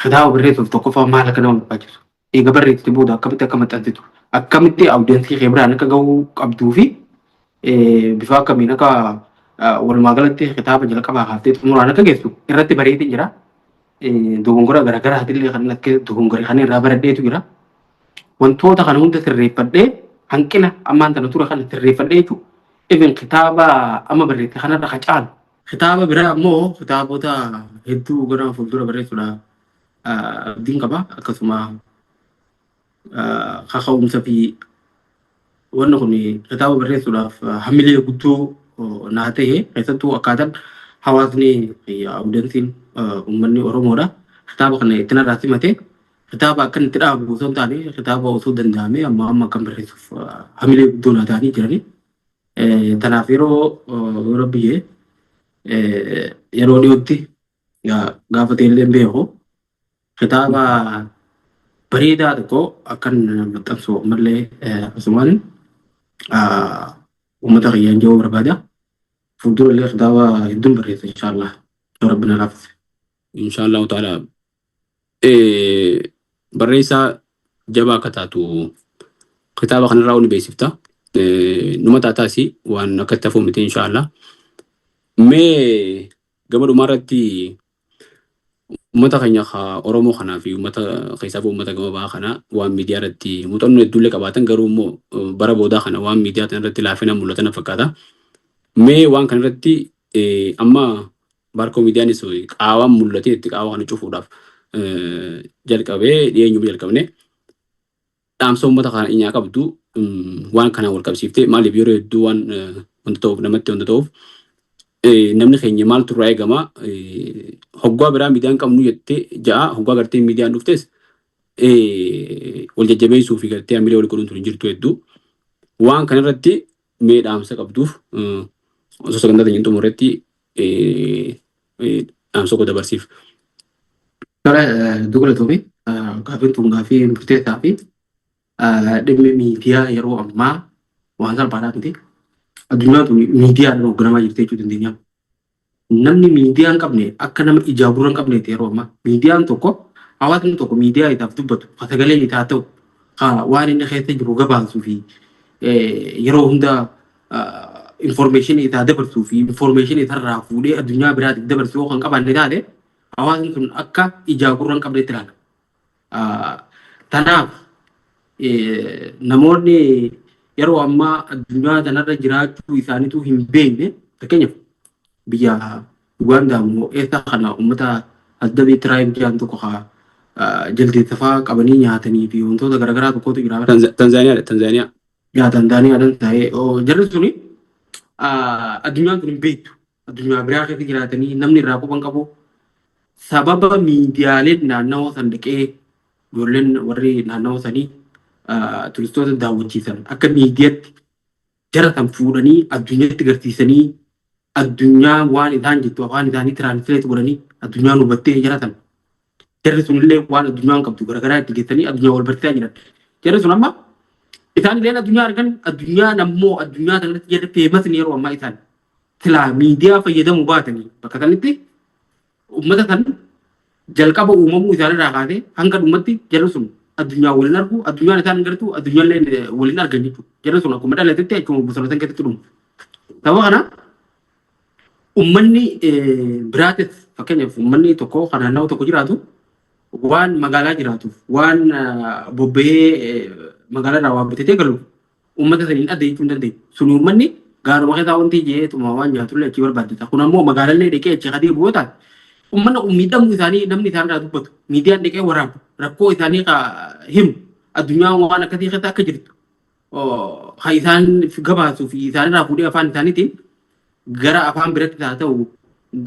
kitaaba barreessuuf tokkoffaa maal akka nama barbaachisu. Egaa barreessite booda akkamitti akka maxxansitu akkamitti awudensii kee biraan akka gahuu qabduu fi bifa akkamiin akka walumaa galatti kitaaba jalqabaa kaaftee xumuraan akka geessu irratti bareetiin jira. Dogongora garaagaraatillee kan akka dogongora kan irraa baradheetu jira. Wantoota kana hunda sirreeffadhee hanqina ammaan tana ture kana sirreeffadhee jechuudha. Even kitaaba amma barreesse kanarra ka caalu. Kitaaba biraa ammoo kitaabota hedduu gara fuuldura barreessuudhaaf abdiin qaba. Akkasuma kaka'umsa fi wanni kun kitaaba barreessuudhaaf hamilee guddoo naa ta'e keessattuu akkaataan hawaasni awudansiin uummanni Oromoodha. Kitaaba kana itti narraa simate kitaaba akkan itti dhaabu osoo hin taane kitaaba osoo danda'ame amma kan barreessuuf hamilee guddoo naa ta'anii jiranii. Tanaaf yeroo biyyee yeroo dhiyootti gaafa ta'ellee beeku kitaaba bareedaa tokko akkan maxxansu ammallee asumaan uummata kiyyaan jedhuu barbaada. Fuuldura illee kitaaba hedduun barreessa inshaallah yoo rabbi na laafise. Inshaallah ta'ala barreessaa jabaa akka taatu kitaaba kanarraa ni beeksifta. Numa taataasi waan akka itti hafuu miti inshaallah. Mee gama dhumaarratti uummata keenya Oromoo kanaa fi uummata keessaaf uummata gama bahaa kana waan miidiyaa irratti muuxannoo hedduullee qabaatan garuu immoo bara boodaa kana waan miidiyaa kana irratti laafina mul'atan fakkaata. Mee waan kana irratti amma barkoo miidiyaanis qaawaan mul'atee itti qaawaa kana cufuudhaaf jalqabee dhiyeenyuma jalqabne dhaamsa uummata kana inyaa qabdu waan kanaan wal qabsiiftee maaliif yeroo hedduu waan wanta ta'uuf namatti wanta ta'uuf namni keenya maaltu irraa eegama hoggaa biraa miidiyaan qabnu jettee ja'a hoggaa gartee miidiyaan dhuftes wal jajjabeessuu fi gartee hamilee wal godhuun tun jirtu hedduu waan kana irratti mee dhaamsa qabduuf osoo sagantaa ta'in xumurretti dhaamsa koo dabarsiif. Dugalatoomii gaafiin tun gaafii murteessaa fi dhimmi miidiyaa yeroo ammaa waan salphaadhaa miti. Addunyaan tun miidiyaan hoogganamaa jirti jechuu dandeenya. Namni miidiyaa hin qabne akka nama ijaabura hin qabneeti yeroo ammaa. Miidiyaan tokko hawaasni tokko miidiyaa isaaf dubbatu sagalee isaa ta'u waan inni keessa jiru gabaasuu fi yeroo hunda information isaa dabarsuu fi information isaarraa fuudhee addunyaa biraatiif dabarsuu kan qabaanne taate hawaasni sun akka ijaabura hin qabneetti ilaala. Tanaaf namoonni yeroo ammaa addunyaa kanarra jiraachuu isaaniitu hin beekne fakkeenyaaf biyya Ugaandaa immoo eessa kana uummata addabii tiraayib jedhan tokko jaldeessafaa qabanii nyaatanii fi wantoota garaagaraa tokkotu jira. Tanzaaniyaa. Yaa Tanzaaniyaadhaan ta'ee jarri suni addunyaan kun hin beektu. Addunyaa biraa keessa jiraatanii namni irraa quban qabu. Sababa miidiyaaleen naannawaa san dhaqee ijoolleen warri naannawaa sanii turistoota daawwachiisan akka miidiyaatti jara san fuudhanii addunyaatti garsiisanii addunyaa waan isaan jettu afaan isaanii tiraansleet godhanii addunyaan hubattee jiratan. Jarri sunillee waan addunyaan qabdu garaagaraa itti geessanii addunyaa wal barsiisaa jiran. Jarri sun amma isaan illee addunyaa argan addunyaan ammoo addunyaa kanatti jarri feemasni yeroo ammaa isaan silaa miidiyaa fayyadamuu baatanii bakka kanatti uummata kan jalqaba uumamuu isaanirraa kaasee hanga dhumatti jarri sun addunyaa waliin argu addunyaa isaan gartuu addunyaallee waliin argan jechuudha. Jarri sun akkuma dhalatetti achuma bosona san keessatti dhumu. Sababa kana uummanni biraatis fakkeenyaaf uummanni tokko kan naannoo tokko jiraatu waan magaalaa jiraatuuf waan bobba'ee magaalaa irraa waa bitatee galu uummata saniin adda jechuu hin dandeenye. Sun uummanni gaaruma keessaa wanti jeetuma waan nyaatullee achi barbaaddata. Kun ammoo magaalaallee dhaqee achi kadee bu'oo taate uummanni miidhamuu isaanii namni isaan irraa dubbatu miidiyaan dhaqee waraabu rakkoo isaanii himu addunyaa waan akkasii keessa akka jirtu haa isaan gabaasuu fi isaan irraa fuudhee afaan isaaniitiin gara afaan biratti haa ta'u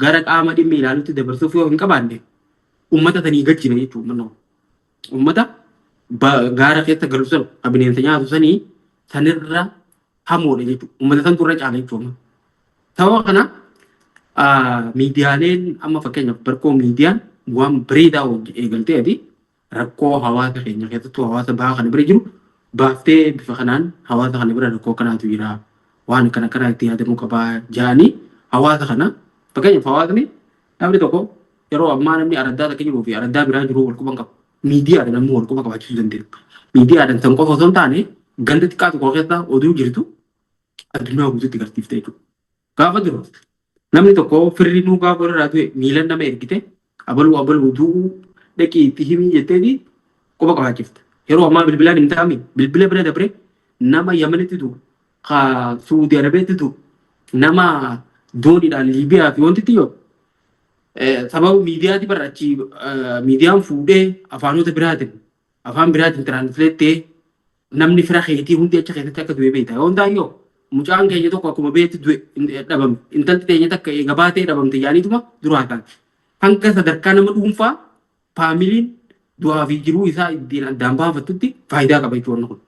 gara qaama dhimmi ilaalutti dabarsuuf yoo hin qabaanne uummata sanii gajjina jechuudha. Uummata gaara keessa galu sana bineensa nyaatu sanii sanirra hamoodha jechuudha. Uummata san turre caala jechuudha. Sababa kana miidiyaaleen amma fakkeenyaaf barkoo miidiyaan waan bareedaa eegalteeti rakkoo hawaasa keenya keessattuu hawaasa bahaa kana bira jiru baaftee bifa kanaan hawaasa kana bira rakkoo kanaatu jira. Waan kana kana itti yaadamuu qabaa jedhanii hawaasa kana fakkeenyaaf hawaasni namni tokko yeroo ammaa namni araddaa takka jiruu fi araddaa biraa jiru wal quban qaba. Miidiyaadhaan namni wal quba qabaachuu dandeenya. Miidiyaadhaan san qofa osoo hin taane ganda xiqqaa tokko keessa oduu jirtu addunyaa guutuutti garsiifte jechuudha. Gaafa jiru namni tokko firri nuu gaafa irraa du'e miilan nama ergite abaluu du'uu dhaqii itti himii jetteeti quba qabaachifte. Yeroo ammaa bilbilaan hin taa'ame bilbila bira dabre nama Yamanitti du'u Suudi Arabiyaatti du'u nama dooniidhaan Liibiyaa fi wanti yoo sababa miidiyaati barrachi miidiyaan fuudhee afaanota afaan biraatiin tiraansileettee namni fira keetii hundi achi keessatti akka du'e beekta. Yoo hundaayyoo mucaan keenya tokko akkuma beekti du'e dhabame intalti teenya takka eega baatee dhabamte yaaniituma duraa taate. Hanga sadarkaa nama dhuunfaa faamiliin du'aa fi jiruu isaa ittiin addaan baafattutti faayidaa qaba jechuudha kun.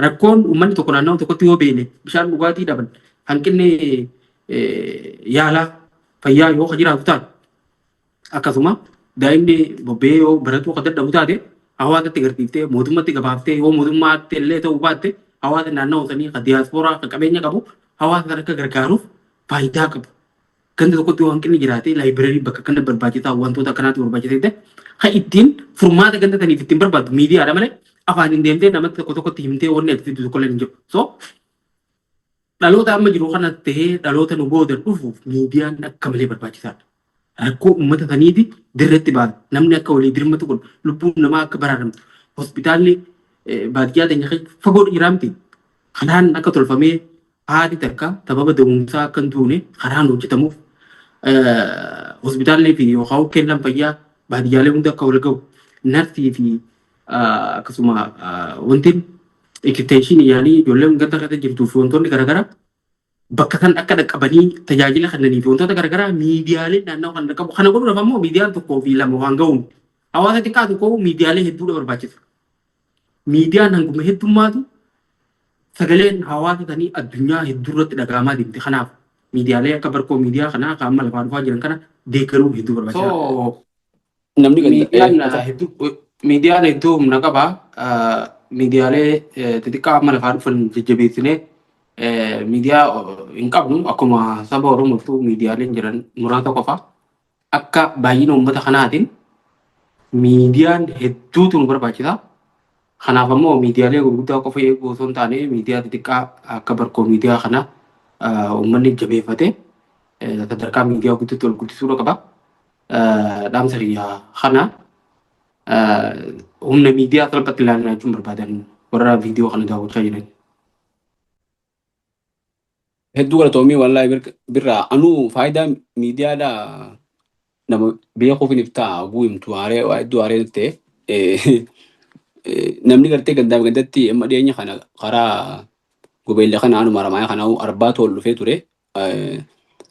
Rakkoon uummanni tokko naannoo tokkotti yoo beele bishaan dhugaatii dhaban hanqinni yaalaa fayyaa yoo jiraatu taate akkasuma daa'imni bobbee yoo baratu akka dadhabu taate hawaasatti garsiiftee mootummatti gabaaftee yoo mootummaatti illee ta'uu baatte hawaasa naannoo sanii kan diyaaspooraa kan qabeenya qabu hawaasa sana akka gargaaruuf faayidaa qabu. Ganda tokkotti yoo hanqinni jiraate laayibireerii bakka kana barbaachisaa wantoota akkanaatti barbaachisee ta'e kan ittiin furmaata ganda saniif ittiin barbaadu miidiyaadha malee afaan hin deemtee namatti tokko tokkotti himtee wanni ati tokko illee hin jiru. So dhaloota amma jiru kana ta'ee dhaloota nu booda dhufuuf miidiyaan akka malee barbaachisaadha. Rakkoo uummata saniiti dirreetti baata. Namni akka walii dirmatu kun lubbuun namaa akka baraaramtu. Hospitaalli baadiyyaa teenya fagoo jiraamti. Kanaan akka tolfamee haati takka sababa da'umsaa akka hin tuune karaan hojjetamuuf hospitaalli fi yookaan kennan fayyaa baadiyyaalee hunda akka wal ga'u narsii fi akkasuma wanti ekiteeshinii yaanii ijoolleen ganda keessa jirtuu fi wantoonni garaagaraa bakka kan akka dhaqqabanii tajaajila kannanii fi wantoota garaagaraa miidiyaaleen naannoo kan dhaqqabu. Kana godhuudhaaf ammoo miidiyaan tokkoo fi lama waan ga'uun hawaasa xiqqaa tokkoo miidiyaalee hedduudha barbaachisa. Miidiyaan hanguma heddummaatu sagaleen hawaasa sanii addunyaa hedduu irratti dhaga'amaa deemte. Kanaaf miidiyaalee akka barkoo miidiyaa kanaa kan amma lafaa dhufaa jiran kana deeggaruu hedduu barbaachisa. Namni miidiyaan hedduu humna qaba. Miidiyaalee xixiqqaa amma lafaa dhufan jajjabeessinee miidiyaa hin qabnu akkuma saba Oromootu miidiyaaleen jiran muraasa qofa akka baay'ina uummata kanaatiin miidiyaan hedduutu nu barbaachisa. Kanaaf ammoo miidiyaalee gurguddaa qofa eeguu osoo hin taane miidiyaa xixiqqaa akka barkoo miidiyaa kana uummanni jabeeffate sadarkaa miidiyaa guddatti ol guddisuudha qaba. Dhaamsa kiyyaa kana humna miidiyaa salphatti ilaalaa jechuun barbaadan warra viidiyoo kana daawwachaa jiran. Hedduu galatoomii wallaahi birraa anuu faayidaa miidiyaadha nama beekuuf hin iftaa bu'imtu hedduu haaree ta'e namni gartee gandaaf gandatti amma dhiyeenya kana karaa gobeellee kana anuma ramaa kana arbaa tol dhufee ture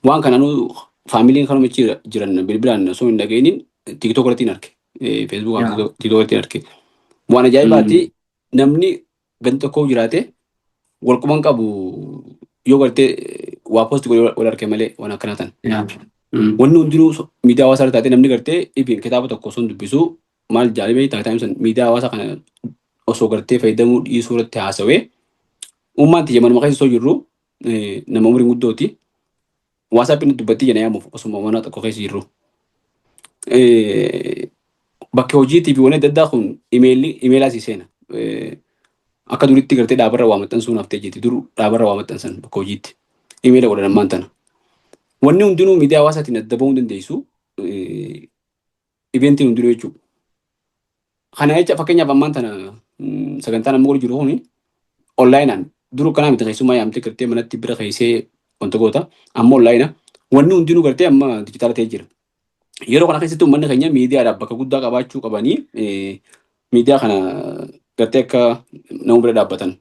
waan kana anuu faamiliin kanuma jiran bilbilaan osoo hin dhageenin tiiktook irratti hin arge feesbuuk tiiktook irratti hin arge waan ajaa'ibaati namni ganda tokkoo jiraate walquban qabu yoo gartee waa post godhee wal arge malee waan akkana tan. yaa Wanni hundinuu miidiyaa hawaasaa irra taatee namni gartee ifin kitaaba tokko osoo hin dubbisu maal jaalamee taataan sun miidiyaa hawaasaa kana osoo gartee fayyadamuu dhiisuu irratti haasawee uummaan tiyya manuma keessa osoo jirru nama umriin guddooti. WhatsApp dubbattii jana yaamuuf osuma mana tokko keessa jirru. Bakka hojiitii fi wanni adda addaa kun imeelaa si seena. Akka duritti gartee dhaabarra waa maxxansuun haftee jirti. Dur dhaabarra waa maxxansan bakka hojiitti. Imeela godhan ammaan tana. Wanni hundinuu miidiyaa hawaasaatiin adda bahuu dandeessu. Iventiin hundinuu jechuudha. Kana jecha fakkeenyaaf ammaan tana sagantaan amma godhu jiru kuni onlaayinaan dur kanaa miti keessumaa yaamtee gartee manatti bira keessee wanta goota. Amma onlaayina. Wanni hundinuu gartee amma dijitaala ta'ee jira. Yeroo kana keessatti uummanni keenya miidiyaadhaaf bakka guddaa qabaachuu qabanii miidiyaa kana gartee akka nama bira dhaabbatan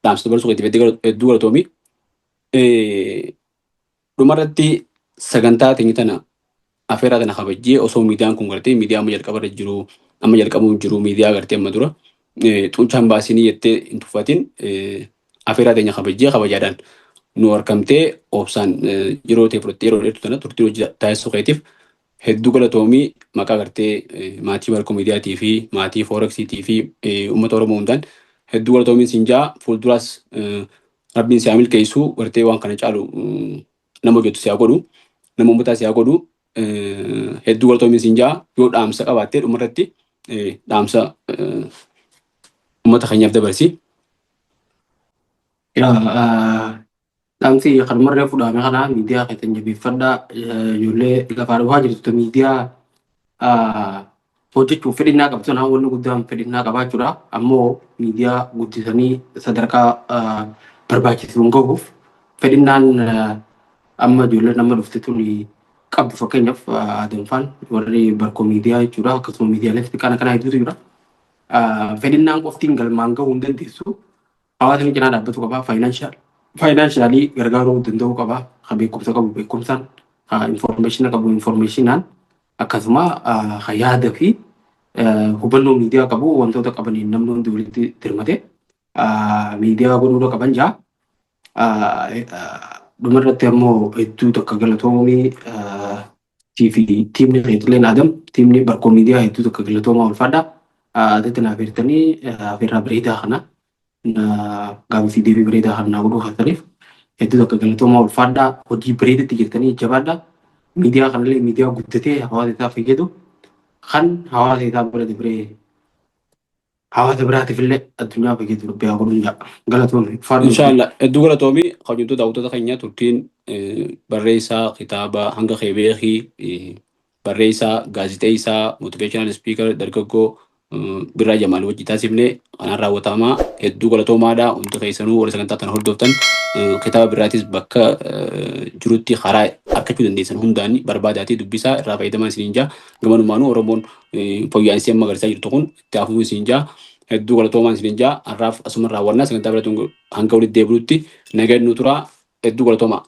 dhaamsa dabarsuu keessatti hedduu galatoomii. Dhumarratti sagantaa teenye tana afeeraa tana kabajjee osoo miidiyaan kun gartee miidiyaa amma jalqabarra jiru amma jalqabuun jiru miidiyaa gartee amma dura xunchaan baasinii jettee hin tuffatin afeeraa teenya kabajjee kabajaadhaan nu harkamtee obsaan yeroo ta'e fudhattee yeroo dheertu tana turtii hojii taasisuu keetiif hedduu galatoomii maqaa gartee maatii Barkoo Miidiyaatii fi maatii Forexiitii fi uummata Oromoo hundaan hedduu galatoomiin sinjaa fuulduraas rabbiin siyaa milkeessuu gartee waan kana caalu nama hojjetu siyaa godhu nama uummataa siyaa godhu hedduu galatoomiin sinjaa yoo dhaamsa qabaattee dhumarratti dhaamsa uummata keenyaaf dabarsi. Dhaamsi kan marree fudhame kana miidiyaa keessan jabeeffadhaa ijoollee lafaa dhufaa jirtu miidiyaa hojjechuuf fedhinnaa qabdu sana wanni guddaan fedhinnaa qabaachuudha. Ammoo miidiyaa guddisanii sadarkaa barbaachisuun gahuuf fedhinnaan amma ijoollee nama dhufte tuni qabdu fakkeenyaaf Adamfaan warri Barkoo Miidiyaa jechuudha. Akkasuma miidiyaalee xixiqqaa kana hedduutu jira. Fedhinnaan qoftiin galmaan gahuu hin dandeessu. Hawaasni cinaa dhaabbatu qabaa faayinaansiyaalii gargaaruu danda'uu qabaa. Kan beekumsa qabu beekumsaan, infoormeeshina qabu infoormeeshinaan akkasuma kan yaada fi hubannoo miidiyaa qabu wantoota qabaniin namni hundi walitti dirmate miidiyaa godhuu qaban jaa. Dhumarratti ammoo hedduu tokko galatoomii tiimni Reetileen Adam tiimni Barkoo Miidiyaa hedduu tokko galatoomaa ulfaadha. Adatti naaf hirtanii afeerraa bareedaa kana gaaffii deebii bareedaa kan naa godhuu haasaniif hedduu tokko galatoomaa ulfaadha. Hojii bareedatti jirtanii jabaadha. Miidiyaa kanallee miidiyaa guddatee hawaasa isaa fayyadu kan hawaasa isaa bira dabree hawaasa biraatiif illee addunyaa fayyadu dubbii godhuun jaa galatoomii. Inshallah hedduu galatoomii hojjettoota daawwattoota keenya turtiin barreessaa kitaaba hanga keebeekii barreessaa gaazixeessaa motiveeshinaal spiikar dargaggoo Birraa Jamaal wajji taasifne kanaan raawwatamaa hedduu galatoomaadha. Hundi keessanuu warra sagantaa kana hordoftan kitaaba biraatis bakka jirutti karaa argachuu dandeessan hundaan barbaadaatii dubbisaa irraa fayyadamaa isiniin jaa. Gamanumaanuu Oromoon fooyya'insi amma agarsiisaa jirtu kun itti hafuu isiniin jaa. Hedduu galatoomaa isiniin jaa. Har'aaf asuma raawwannaa sagantaa biraatiin hanga walitti deebi'utti nagaan nu turaa. Hedduu galatoomaa.